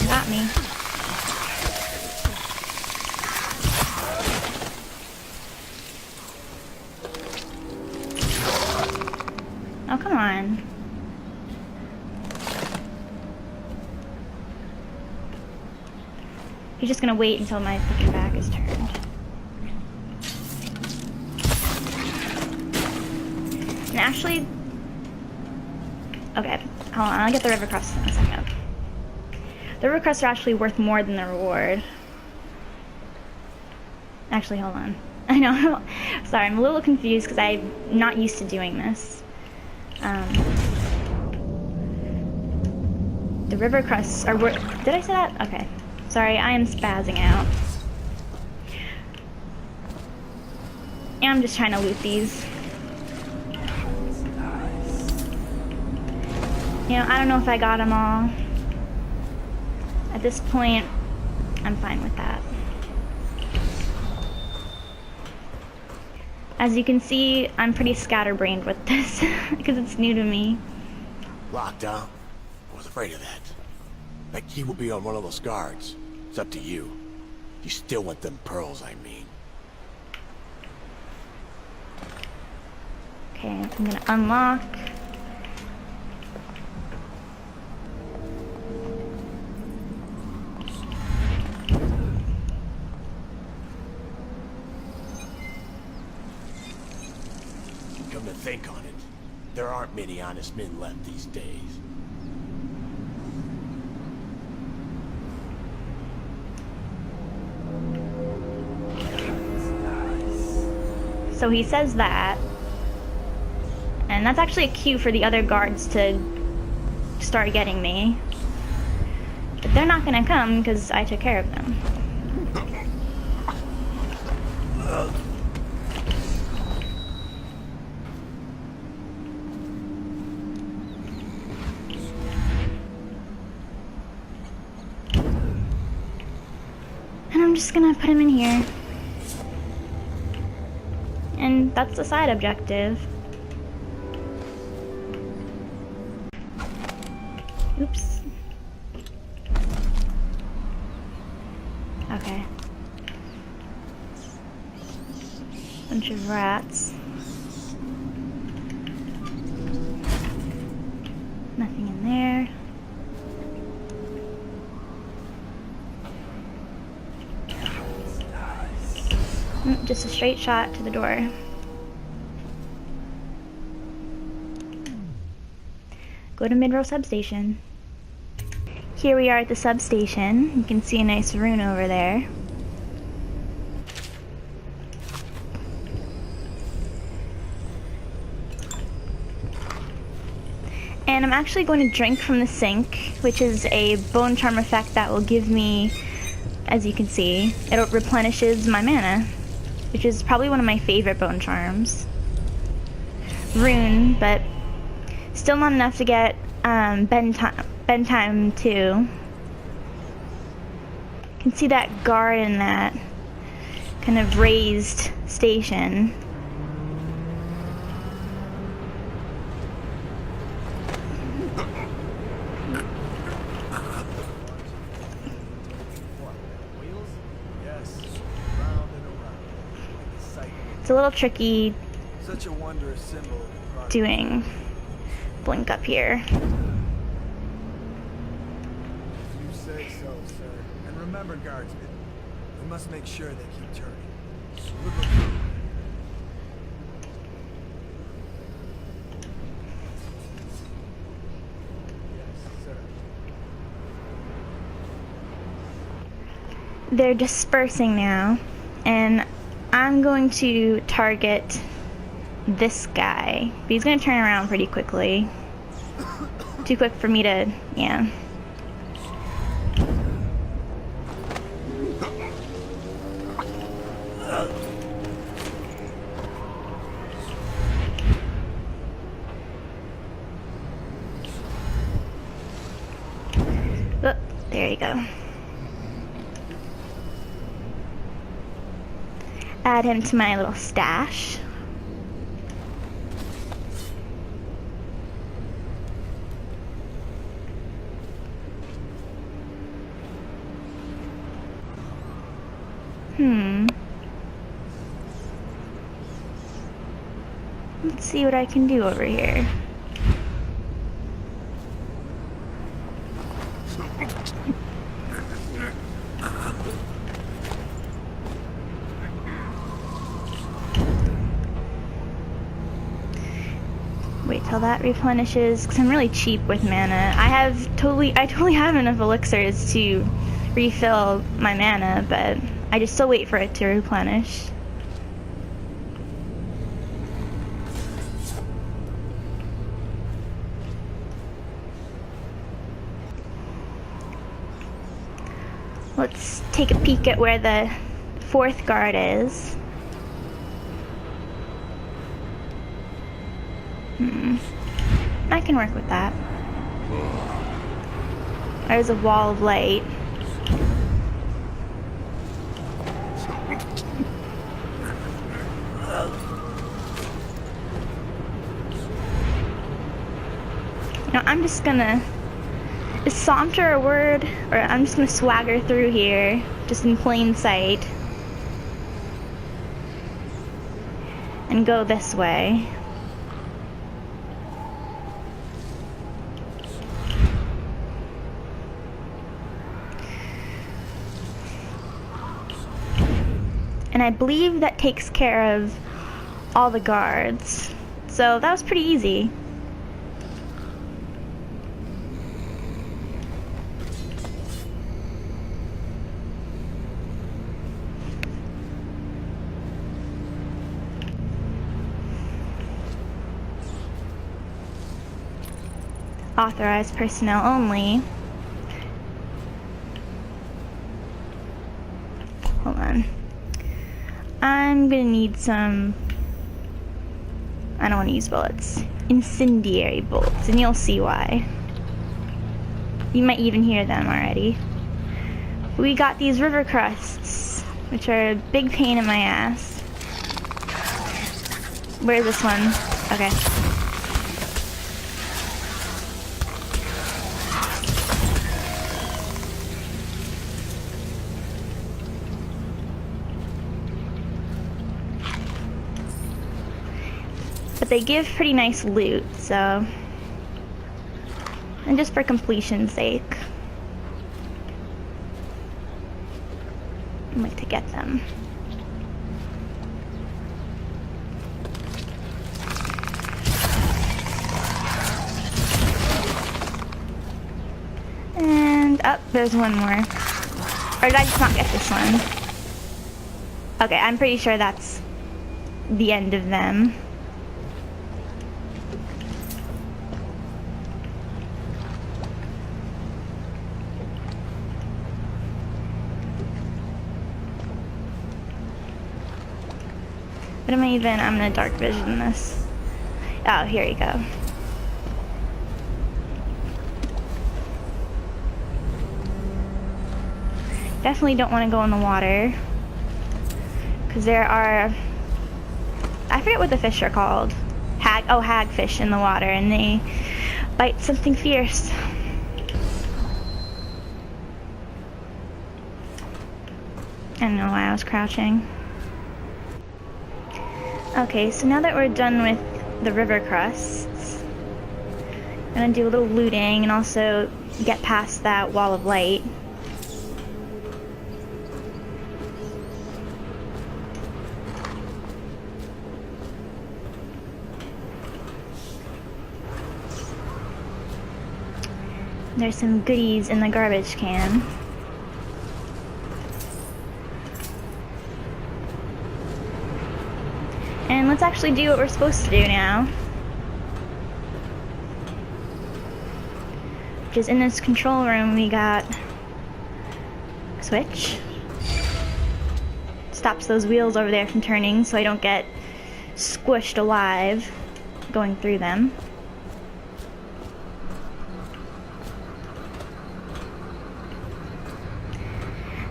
Got me. Oh, come on. He's just gonna wait until my freaking back is turned. And actually... Okay, hold on, I'll get the river crust in a second. The river crusts are actually worth more than the reward. Actually, hold on. I know, sorry, I'm a little confused because I'm not used to doing this. The river crusts are worth... Did I say that? Okay. Sorry, I am spazzing out. And I'm just trying to loot these. You know, I don't know if I got them all. At this point, I'm fine with that. As you can see, I'm pretty scatterbrained with this because it's new to me. Locked up? I was afraid of that. That key will be on one of those guards. It's up to you. You still want them pearls, I mean. Okay, I'm gonna unlock. Come to think on it, there aren't many honest men left these days. So he says that. And that's actually a cue for the other guards to start getting me. But they're not gonna come because I took care of them. And I'm just gonna put him in here. And that's the side objective. Oops. Okay. Bunch of rats. Nothing in there. Just a straight shot to the door. Go to Midrow substation. Here we are at the substation. You can see a nice rune over there. And I'm actually going to drink from the sink, which is a bone charm effect that will give me, as you can see, it replenishes my mana, which is probably one of my favorite bone charms. Rune, but still not enough to get bedtime too. You can see that guard in that kind of raised station. It's a little tricky Such a wondrous symbol of progress. doing blink up here. If you say so, sir. And remember, guardsmen, we must make sure they keep turning. Yes, sir. They're dispersing now, and I'm going to target this guy. But he's going to turn around pretty quickly. Too quick for me to, yeah. Oh, there you go. Add him to my little stash. Let's see what I can do over here. Wait till that replenishes, because I'm really cheap with mana. I totally have enough elixirs to refill my mana, but I just still wait for it to replenish. Let's take a peek at where the fourth guard is. I can work with that. There's a wall of light. You know, I'm just gonna... Is saunter a word? Or I'm just gonna swagger through here, just in plain sight. And go this way. And I believe that takes care of all the guards. So that was pretty easy. Authorized personnel only. Hold on. I'm gonna need some... I don't want to use bullets. Incendiary bolts, and you'll see why. You might even hear them already. We got these river crusts, which are a big pain in my ass. Where's this one? Okay. But they give pretty nice loot, so... And just for completion's sake, I'd like to get them. And up, there's one more. Or did I just not get this one? Okay, I'm pretty sure that's the end of them. What am I even? I'm gonna dark vision this. Oh, here you go. Definitely don't want to go in the water, because there are, I forget what the fish are called. Hagfish in the water, and they bite something fierce. I don't know why I was crouching. Okay, so now that we're done with the river crusts, I'm gonna do a little looting and also get past that wall of light. There's some goodies in the garbage can. And let's actually do what we're supposed to do now. Which is in this control room we got a switch. Stops those wheels over there from turning so I don't get squished alive going through them.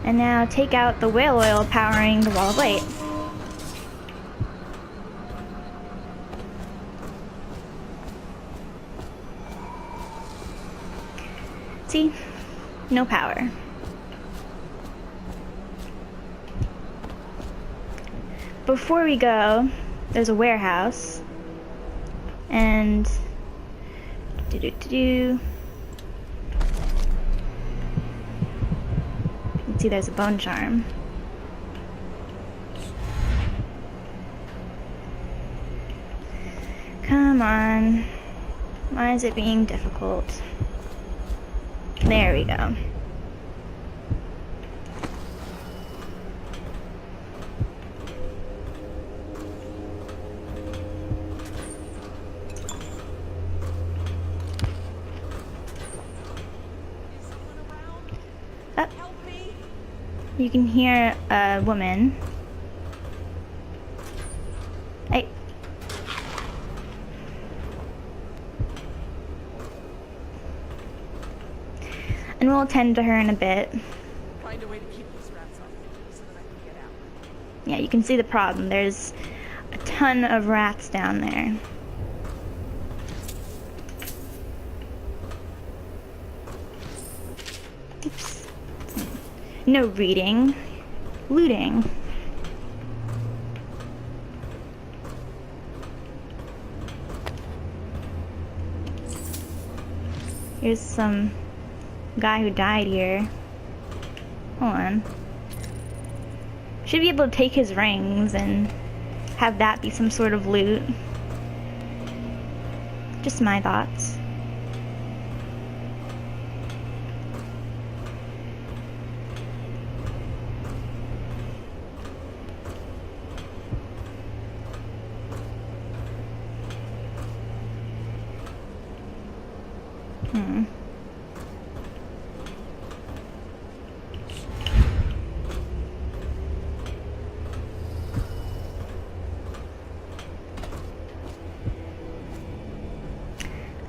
And now take out the whale oil powering the wall of light. See? No power. Before we go, there's a warehouse. And... You can see there's a bone charm. Come on. Why is it being difficult? There we go. Oh. You can hear a woman. Hey. And we'll attend to her in a bit. Find a way to keep these rats off me so that I can get out. Yeah, you can see the problem. There's a ton of rats down there. Oops. No reading. Looting. Here's some guy who died here. Hold on. Should be able to take his rings and have that be some sort of loot. Just my thoughts.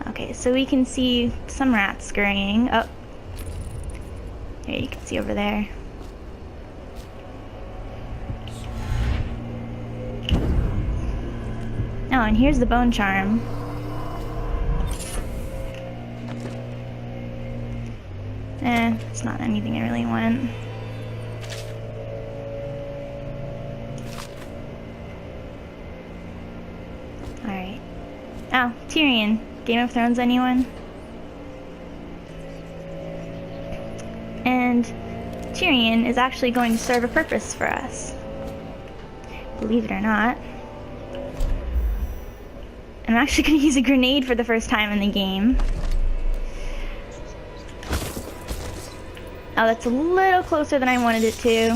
Okay, so we can see some rats scurrying. Oh, here you can see over there. Oh, and here's the bone charm. It's not anything I really want. Alright. Oh, Tyrion. Game of Thrones, anyone? And Tyrion is actually going to serve a purpose for us. Believe it or not. I'm actually going to use a grenade for the first time in the game. Oh, that's a little closer than I wanted it to.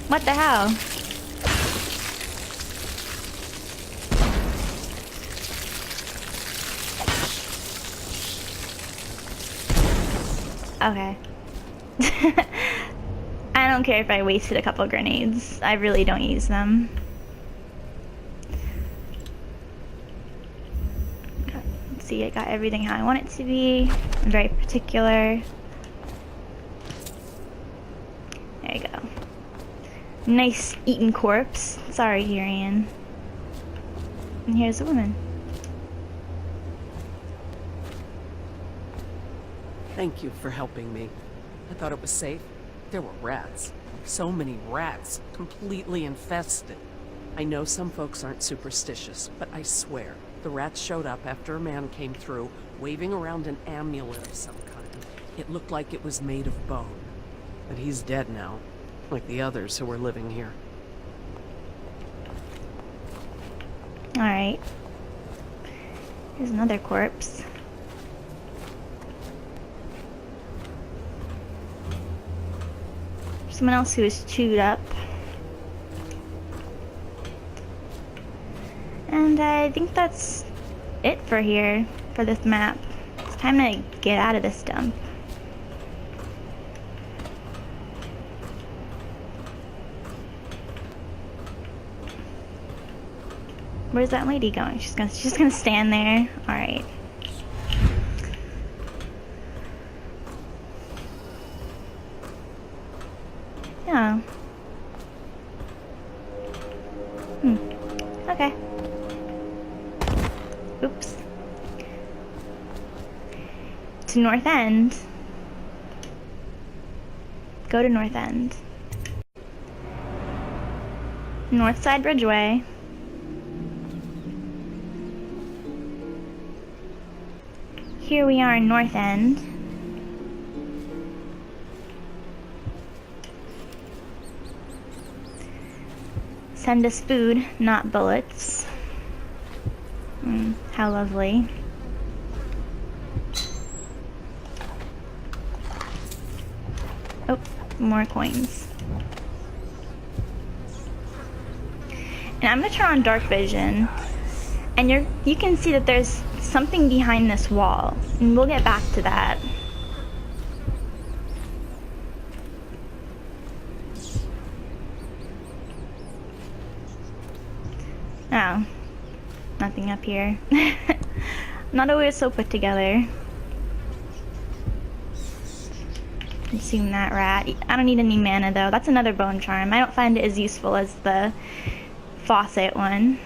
What the hell? Okay. I don't care if I wasted a couple grenades. I really don't use them. Let's see, I got everything how I want it to be. I'm very particular. There you go. Nice eaten corpse. Sorry, Tyrion. And here's a woman. Thank you for helping me. I thought it was safe. There were rats. So many rats. Completely infested. I know some folks aren't superstitious, but I swear, the rats showed up after a man came through, waving around an amulet of some kind. It looked like it was made of bone. But he's dead now, like the others who were living here. Alright. Here's another corpse. Someone else who is chewed up. And I think that's it for here, for this map. It's time to get out of this dump. Where's that lady going? She's gonna stand there. Alright. Oh. Okay. Oops. To North End. Go to North End. North Side Bridgeway. Here we are in North End. Send us food, not bullets. How lovely. Oh, more coins. And I'm gonna turn on dark vision, and you can see that there's something behind this wall, and we'll get back to that. Oh, nothing up here. Not always so put together. Consume that rat. I don't need any mana though. That's another bone charm. I don't find it as useful as the faucet one.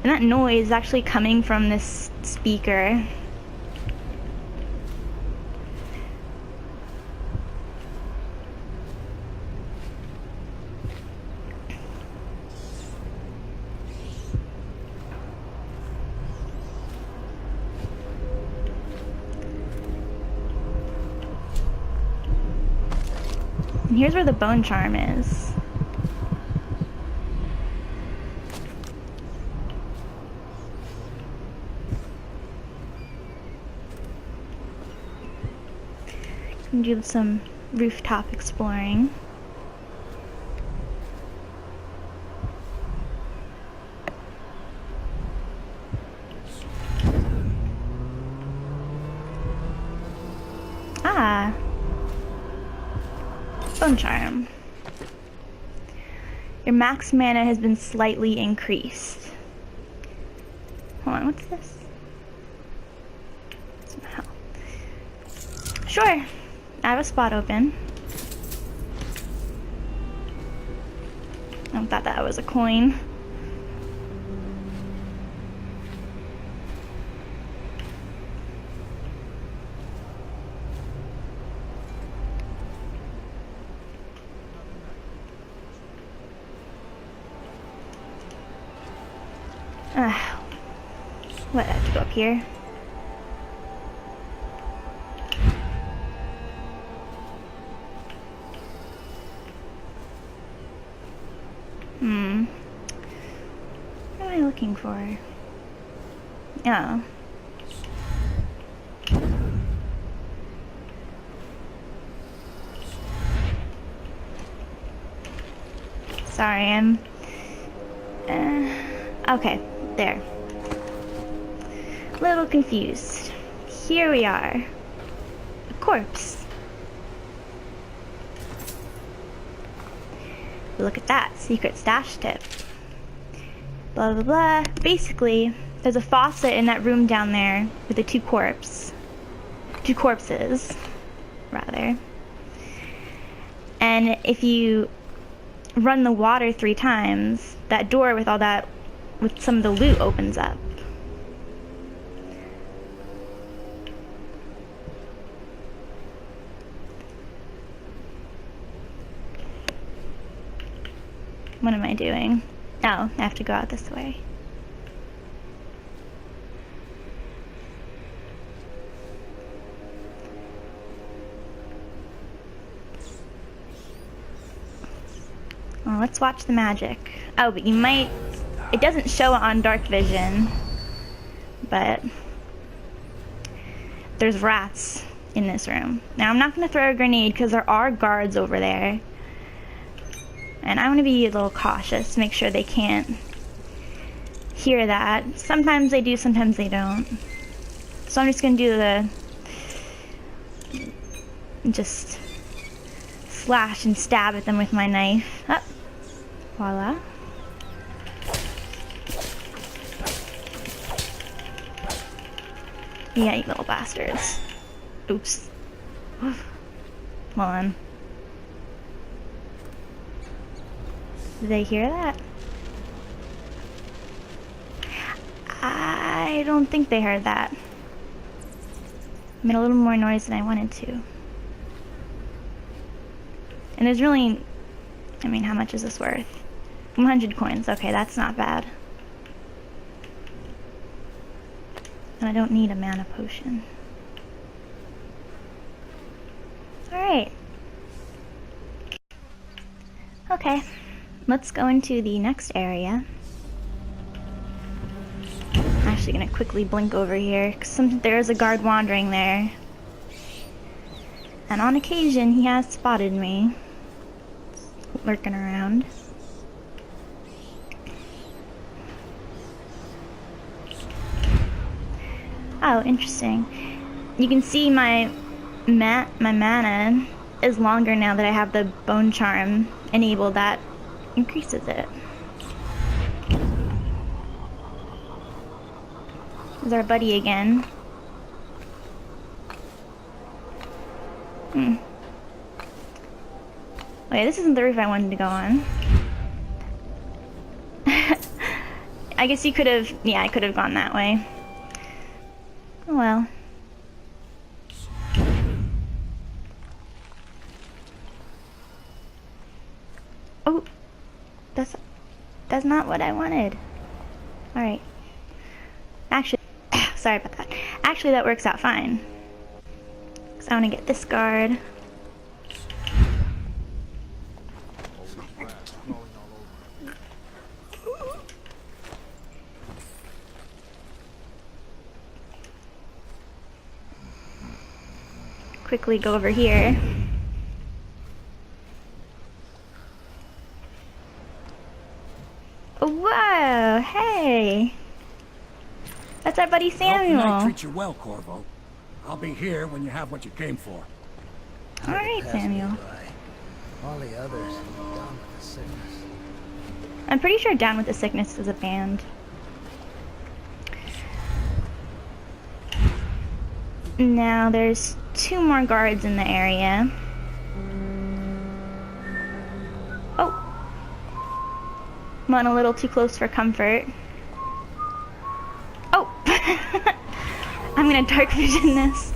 And that noise is actually coming from this speaker. And here's where the bone charm is. Can do some rooftop exploring. Ah. Bone charm. Your max mana has been slightly increased. Hold on, what's this? Somehow. Sure. I have a spot open. I thought that was a coin. What, I have to go up here? What am I looking for? Oh. Sorry, I'm... okay, there. A little confused. Here we are. A corpse. Look at that, secret stash tip. Blah blah blah. Basically, there's a faucet in that room down there with the two corpses, rather. And if you run the water 3 times, that door with with some of the loot opens up. What am I doing? Oh, I have to go out this way. Well, let's watch the magic. Oh, but you might... It doesn't show it on dark vision, but there's rats in this room. Now, I'm not going to throw a grenade because there are guards over there. And I want to be a little cautious to make sure they can't hear that. Sometimes they do, sometimes they don't. So I'm just going to do the... just slash and stab at them with my knife. Oh, voila. Yeah, you little bastards. Oops. Hold on. Did they hear that? I don't think they heard that. I made a little more noise than I wanted to. And there's really... I mean, how much is this worth? 100 coins. Okay, that's not bad. And I don't need a mana potion. Alright. Okay. Let's go into the next area. I'm actually gonna quickly blink over here, because there's a guard wandering there. And on occasion, he has spotted me. Lurking around. Oh, interesting. You can see my mana is longer now that I have the bone charm enabled. That increases it. There's our buddy again. Wait, this isn't the roof I wanted to go on. I guess you could have, yeah, I could have gone that way. Oh well. Oh, that's not what I wanted. Alright. Actually, sorry about that. Actually, that works out fine. Because I want to get this guard. Quickly go over here. Whoa, hey! That's our buddy Samuel. I treat you well, Corvo. I'll be here when you have what you came for. Alright, Samuel. All the others down with the sickness. I'm pretty sure Down with the Sickness is a band. Now there's 2 more guards in the area. Oh! Went a little too close for comfort. Oh! I'm gonna dark vision this.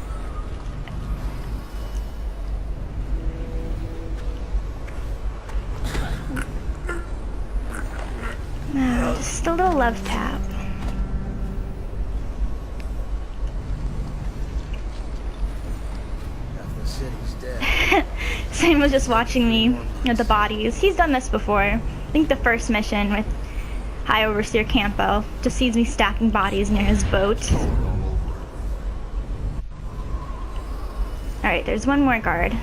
Just a little love tap. The city's dead. Sam was just watching me at the bodies. He's done this before. I think the first mission with High Overseer Campo just sees me stacking bodies near his boat. Alright, there's one more guard.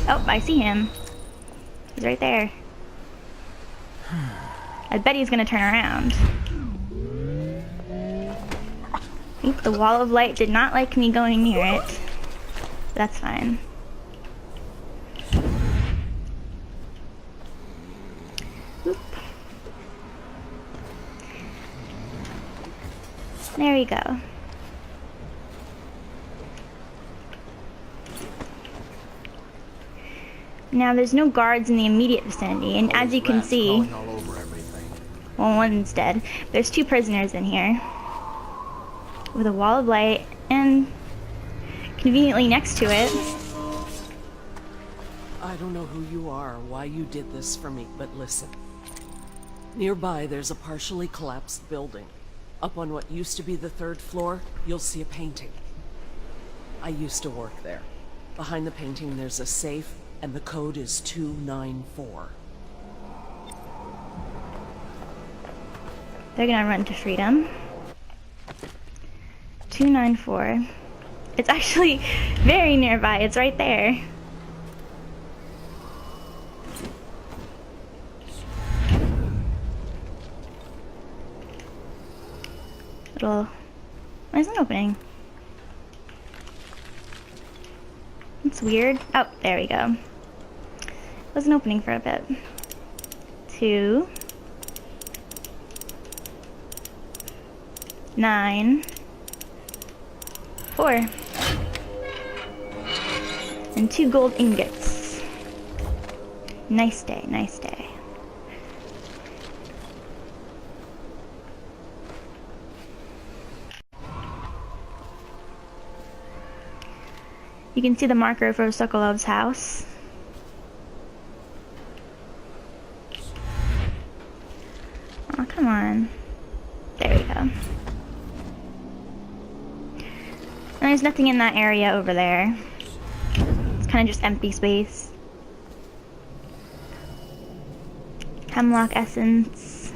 Oh, I see him. He's right there. I bet he's gonna turn around. I think the wall of light did not like me going near it. That's fine. Oop. There we go. Now there's no guards in the immediate vicinity, and as you can see, well, one's dead. There's 2 prisoners in here with a wall of light, and conveniently next to it. I don't know who you are or why you did this for me, but listen. Nearby, there's a partially collapsed building. Up on what used to be the 3rd floor, you'll see a painting. I used to work there. Behind the painting, there's a safe, and the code is 294. They're gonna run to freedom. 294. It's actually very nearby. It's right there. Why isn't it opening? It's weird. Oh, there we go. Wasn't opening for a bit. 2 9 4 and 2 gold ingots. Nice day, nice day. You can see the marker for Sokolov's house. Oh, come on. There we go. And there's nothing in that area over there. It's kind of just empty space. Hemlock essence.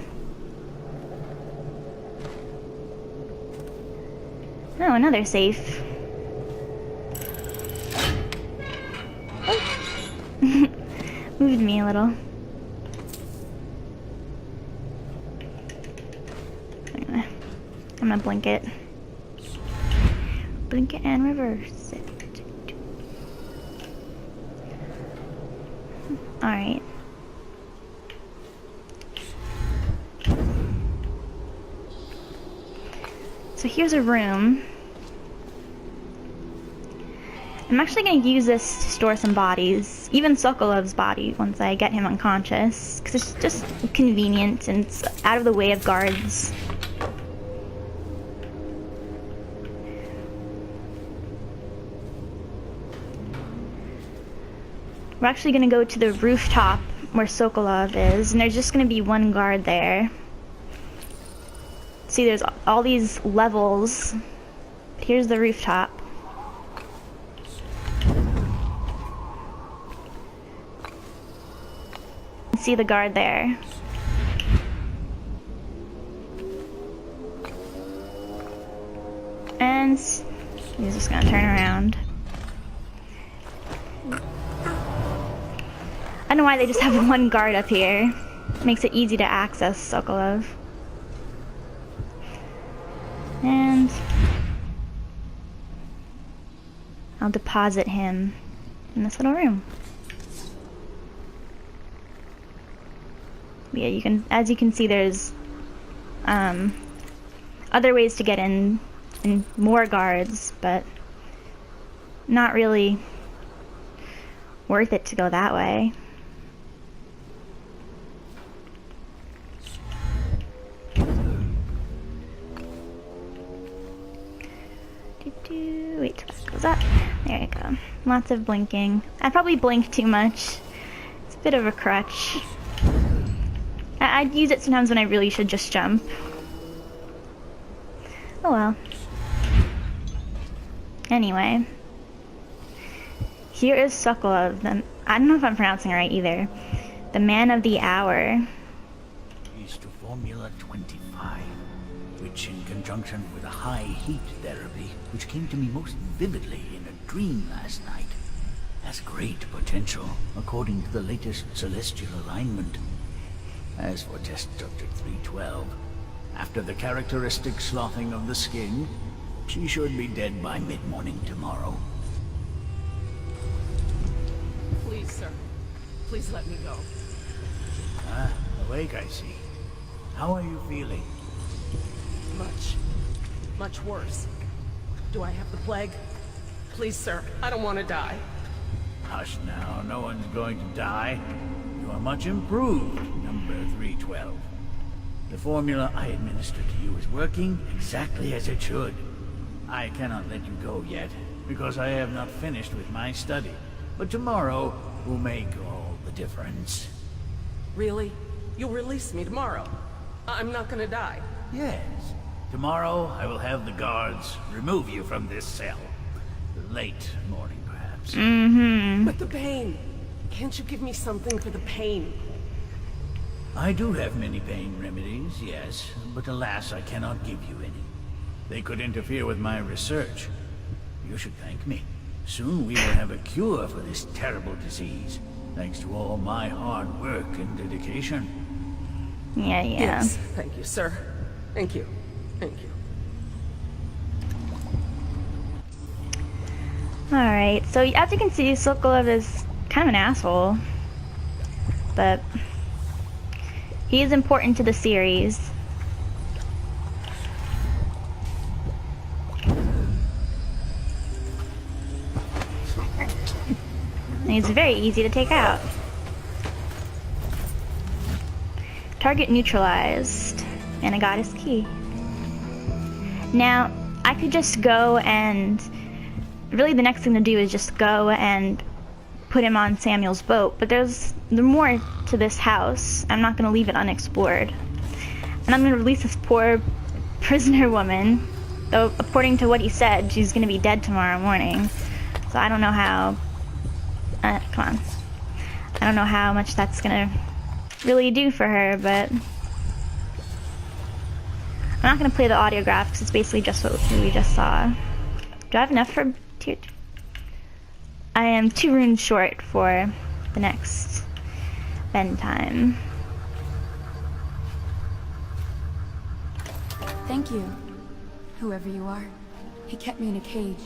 Oh, another safe. Moved me a little. I'm gonna blink it. Blink it and reverse it. Alright. So here's a room. I'm actually going to use this to store some bodies, even Sokolov's body, once I get him unconscious, because it's just convenient and it's out of the way of guards. We're actually going to go to the rooftop where Sokolov is, and there's just going to be one guard there. See, there's all these levels. Here's the rooftop. See the guard there. And he's just gonna turn around. I don't know why they just have one guard up here. Makes it easy to access Sokolov. And I'll deposit him in this little room. Yeah, you can, as you can see, there's other ways to get in and more guards, but not really worth it to go that way. Wait till that goes up. There you go. Lots of blinking. I probably blink too much. It's a bit of a crutch. I'd use it sometimes when I really should just jump. Oh well. Anyway. Here is Sokolov. I don't know if I'm pronouncing it right either. The man of the hour. Is to Formula 25, which in conjunction with a high heat therapy, which came to me most vividly in a dream last night, has great potential according to the latest celestial alignment. As for test subject 312, after the characteristic sloughing of the skin, she should be dead by mid-morning tomorrow. Please, sir. Please let me go. Ah, awake, I see. How are you feeling? Much worse. Do I have the plague? Please, sir. I don't want to die. Hush now, no one's going to die. You are much improved, number 312. The formula I administered to you is working exactly as it should. I cannot let you go yet, because I have not finished with my study. But tomorrow will make all the difference. Really? You'll release me tomorrow? I'm not gonna die. Yes. Tomorrow I will have the guards remove you from this cell. Late morning, perhaps. Mm-hmm. But the pain. Can't you give me something for the pain? I do have many pain remedies, yes, but alas, I cannot give you any. They could interfere with my research. You should thank me. Soon we will have a cure for this terrible disease, thanks to all my hard work and dedication. Yeah. Yes, thank you, sir. Thank you. Thank you. Alright, so as you can see, Sokolov is kind of an asshole. But he is important to the series. And he's very easy to take out. Target neutralized. And I got his key. Now, I could just go and... Really the next thing to do is just go and put him on Samuel's boat, but there's more to this house. I'm not going to leave it unexplored. And I'm going to release this poor prisoner woman, though according to what he said, she's going to be dead tomorrow morning. So I don't know how... come on. I don't know how much that's going to really do for her, but... I'm not going to play the audiograph because it's basically just what we just saw. Do I have enough for tier 2? I am 2 runes short for the next bedtime. Thank you, whoever you are. He kept me in a cage,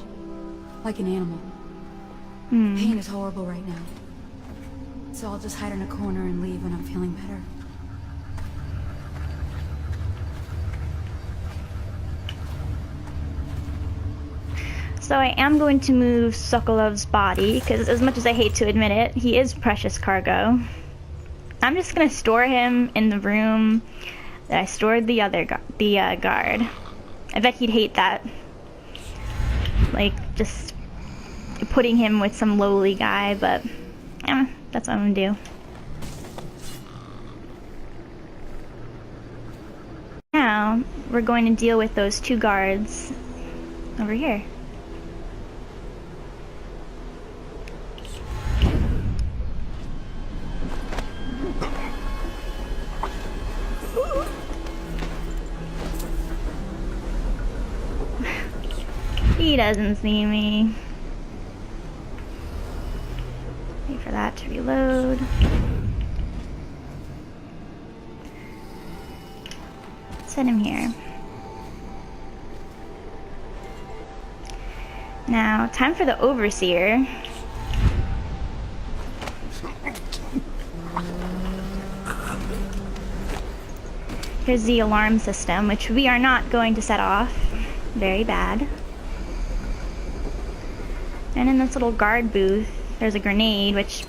like an animal. Pain is horrible right now. So I'll just hide in a corner and leave when I'm feeling better. So I am going to move Sokolov's body, because as much as I hate to admit it, he is precious cargo. I'm just going to store him in the room that I stored the other guard. I bet he'd hate that. Like, just putting him with some lowly guy, but that's what I'm going to do. Now, we're going to deal with those 2 guards over here. He doesn't see me. Wait for that to reload. Set him here. Now, time for the overseer. Here's the alarm system, which we are not going to set off. Very bad. And in this little guard booth, there's a grenade, which,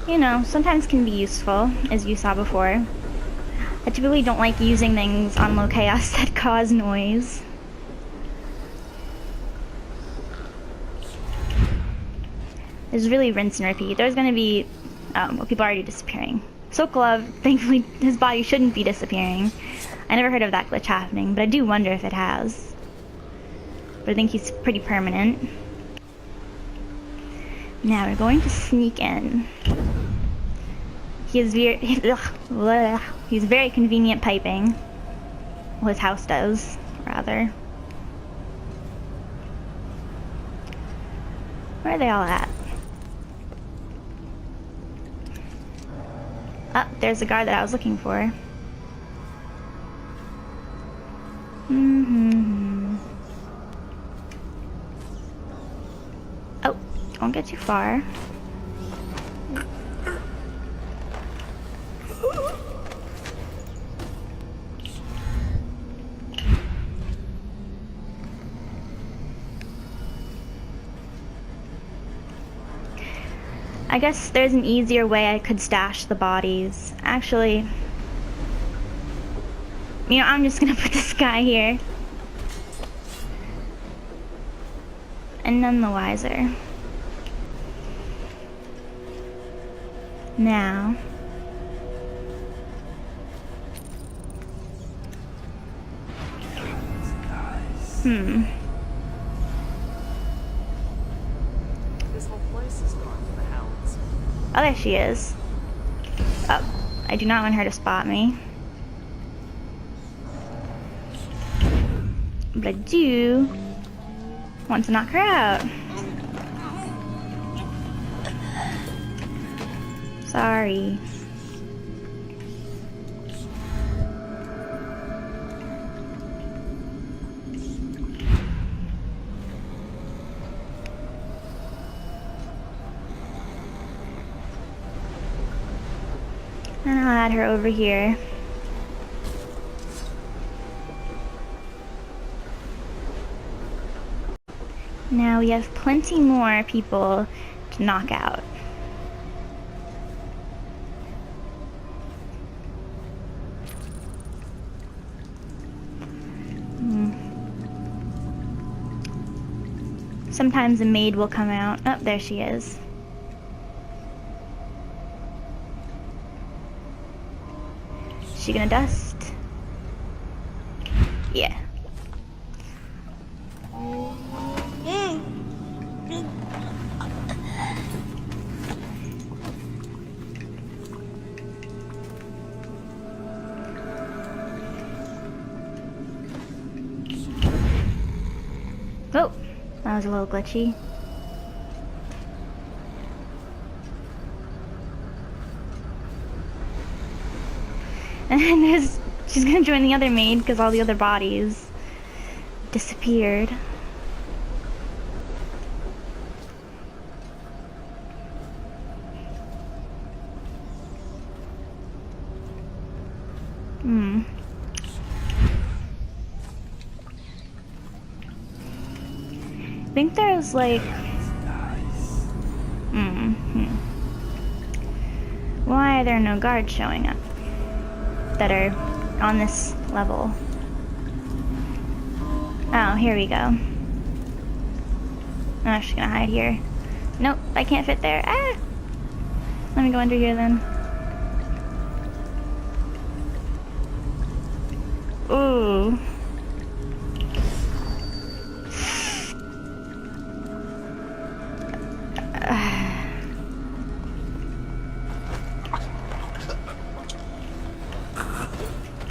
you know, sometimes can be useful, as you saw before. I typically don't like using things on low chaos that cause noise. There's really rinse and repeat. There's going to be, well, people are already disappearing. Sokolov, thankfully, his body shouldn't be disappearing. I never heard of that glitch happening, but I do wonder if it has. But I think he's pretty permanent. Now we're going to sneak in. He's very convenient piping. Well, his house does, rather. Where are they all at? Oh, there's the guard that I was looking for. Oh, don't get too far. I guess there's an easier way I could stash the bodies. Actually, you know, I'm just gonna put this guy here. And none the wiser. Now, This whole place is gone to the hounds. Oh, there she is. Oh, I do not want her to spot me. But I do want to knock her out. Sorry. And I'll add her over here. Now we have plenty more people to knock out. Sometimes a maid will come out. Oh, there she is. Is she gonna dust? Yeah. Oh, that was a little glitchy. And she's gonna join the other maid because all the other bodies disappeared. Hmm. I think there's like... Why are there no guards showing up that are on this level? Oh, here we go. I'm actually gonna hide here. Nope, I can't fit there. Ah! Let me go under here then. Ooh.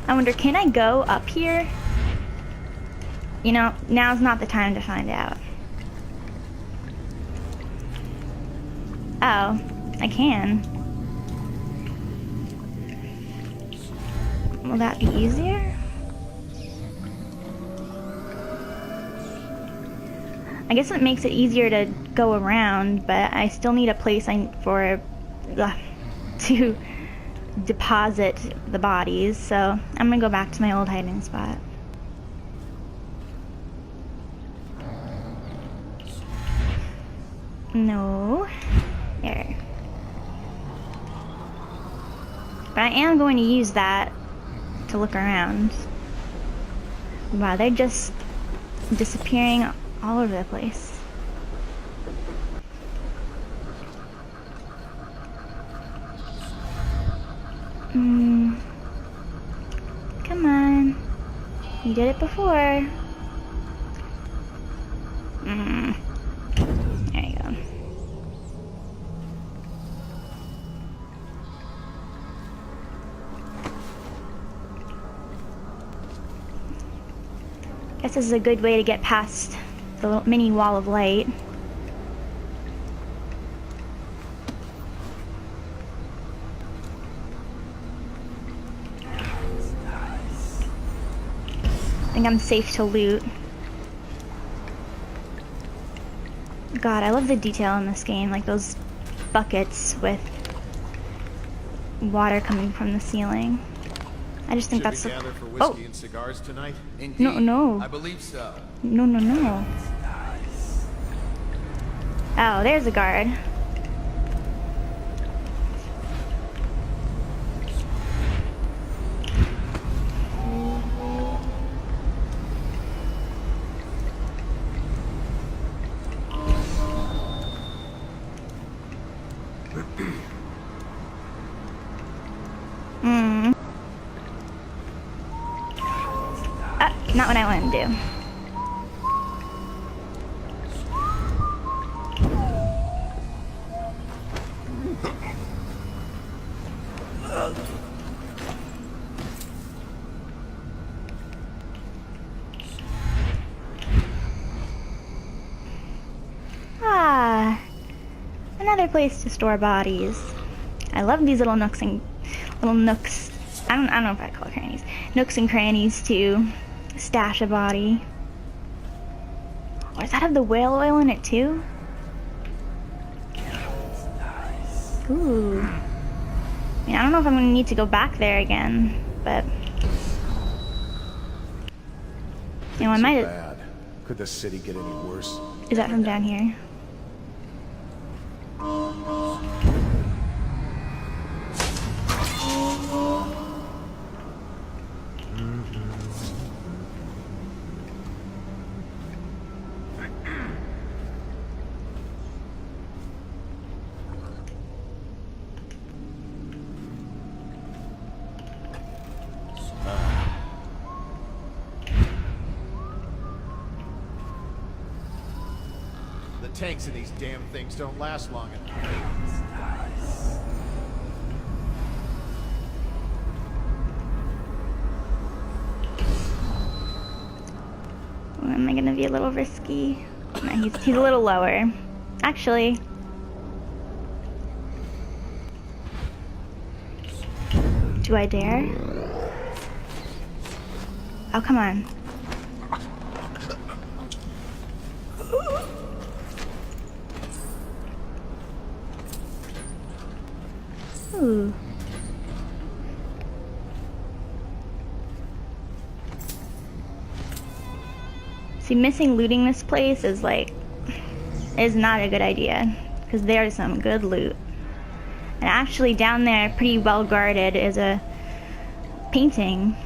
I wonder, can I go up here? You know, now's not the time to find out. Oh, I can. Will that be easier? I guess it makes it easier to go around, but I still need a place to deposit the bodies, so I'm gonna go back to my old hiding spot. No. There. But I am going to use that to look around. Wow, they're just disappearing all over the place. Come on. You did it before. There you go. Guess this is a good way to get past the little mini wall of light. I think I'm safe to loot. God, I love the detail in this game, like those buckets with water coming from the ceiling. I just think that's Should we gather for whiskey and cigars tonight? No. I believe so. No. Oh, there's a guard. Not what I want to do. Another place to store bodies. I love these little nooks. I don't know if I call it crannies. Nooks and crannies to stash a body. Or does that have the whale oil in it too? Ooh. I mean, I don't know if I'm gonna need to go back there again, but you know, I might. Bad. Could the city get any worse? Is that from down here? The tanks in these damn things don't last long enough. Am I gonna be a little risky? No, he's a little lower. Actually. Do I dare? Oh, come on. Ooh. See, missing looting this place is not a good idea, because there's some good loot. And actually down there, pretty well guarded, is a painting.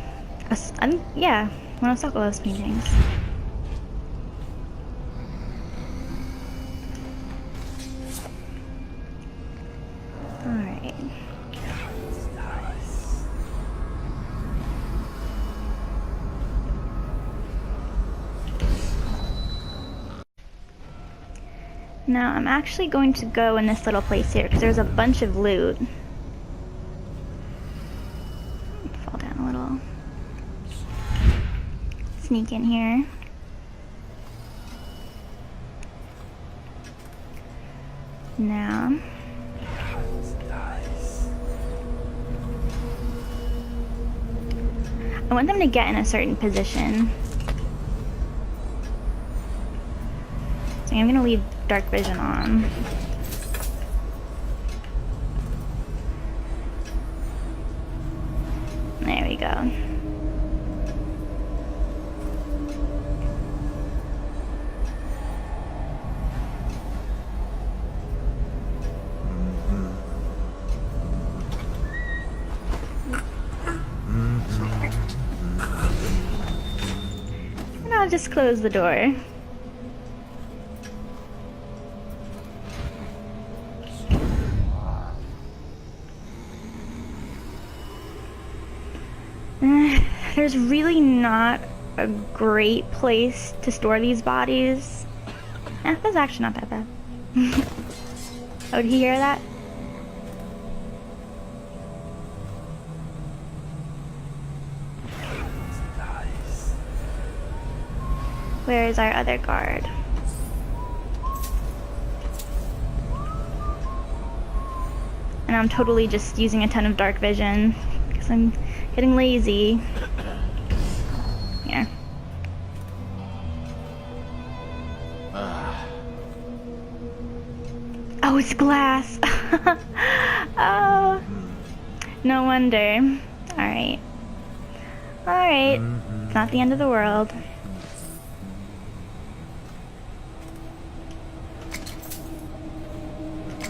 Yeah, one of Sokolov's paintings. Alright. Now, I'm actually going to go in this little place here, because there's a bunch of loot. Fall down a little. Sneak in here. Now. I want them to get in a certain position. So I'm gonna leave dark vision on. There we go. And I'll just close the door. There's really not a great place to store these bodies. That's actually not that bad. Oh, did he hear that? Where is our other guard? And I'm totally just using a ton of dark vision because I'm getting lazy. Here. Oh, it's glass. Oh, no wonder. Alright. Alright. It's not the end of the world.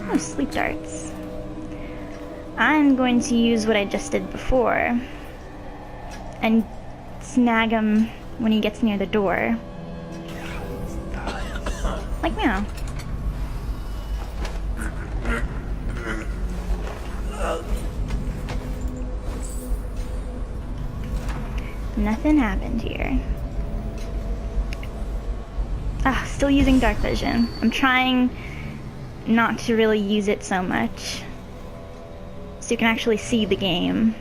Oh, sleep darts. I'm going to use what I just did before and snag him when he gets near the door. Like meow. Nothing happened here. Ah, still using dark vision. I'm trying not to really use it so much, so you can actually see the game.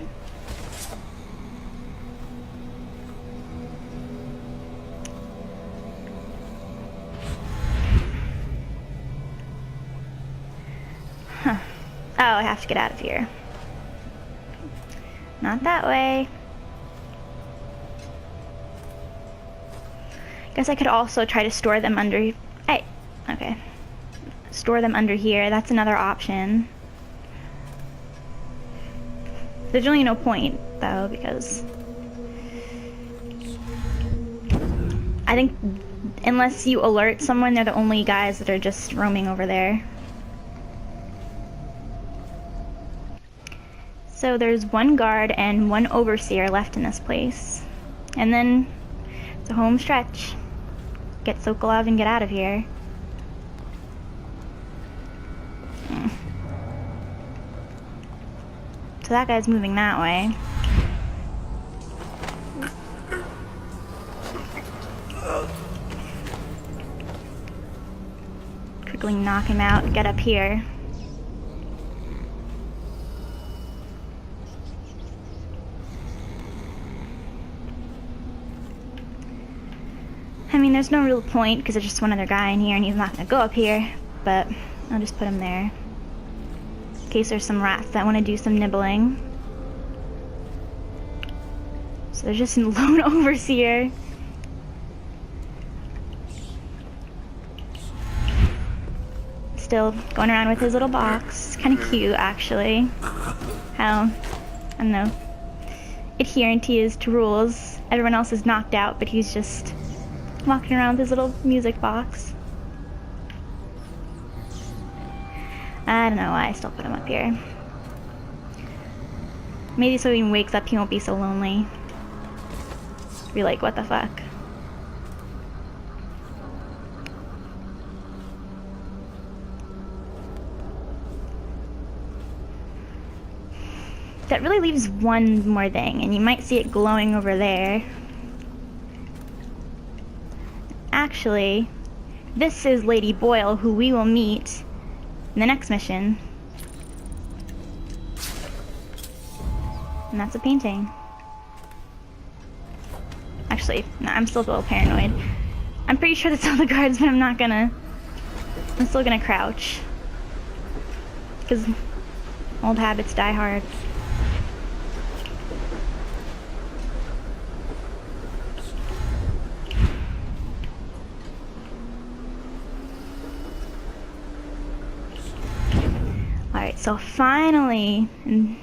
Huh. Oh, I have to get out of here. Not that way. Guess I could also try to store them under... Hey, okay. Store them under here. That's another option. There's really no point, though, because... I think unless you alert someone, they're the only guys that are just roaming over there. So there's one guard and one overseer left in this place. And then it's a home stretch. Get Sokolov and get out of here. So that guy's moving that way. Quickly knock him out and get up here. I mean, there's no real point because there's just one other guy in here and he's not going to go up here, but I'll just put him there in case there's some rats that want to do some nibbling. So there's just a lone overseer. Still going around with his little box. Kind of cute, actually. How, I don't know, adherent he is to rules. Everyone else is knocked out, but he's just Walking around with his little music box. I don't know why I still put him up here. Maybe so when he wakes up he won't be so lonely. Be like, what the fuck? That really leaves one more thing, and you might see it glowing over there. Actually, this is Lady Boyle, who we will meet in the next mission. And that's a painting. Actually, no, I'm still a little paranoid. I'm pretty sure that's all the guards, but I'm still gonna crouch. Because old habits die hard. Alright, so finally, and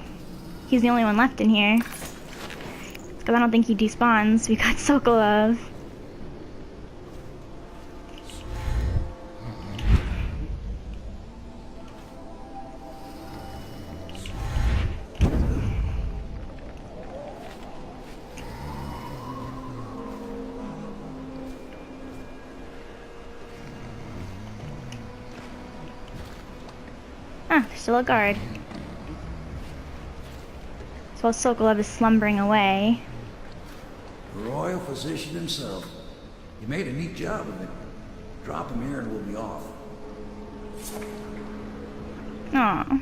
he's the only one left in here. Because I don't think he despawns. We got Sokolov. Ah, there's still a guard. So Sokolov is slumbering away. The royal physician himself. You made a neat job of it. Drop him here and we'll be off. Aw.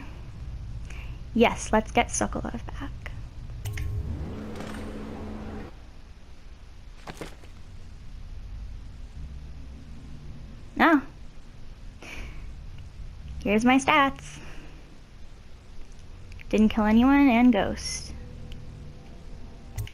Yes, let's get Sokolov back. Oh. Here's my stats. Didn't kill anyone and ghost.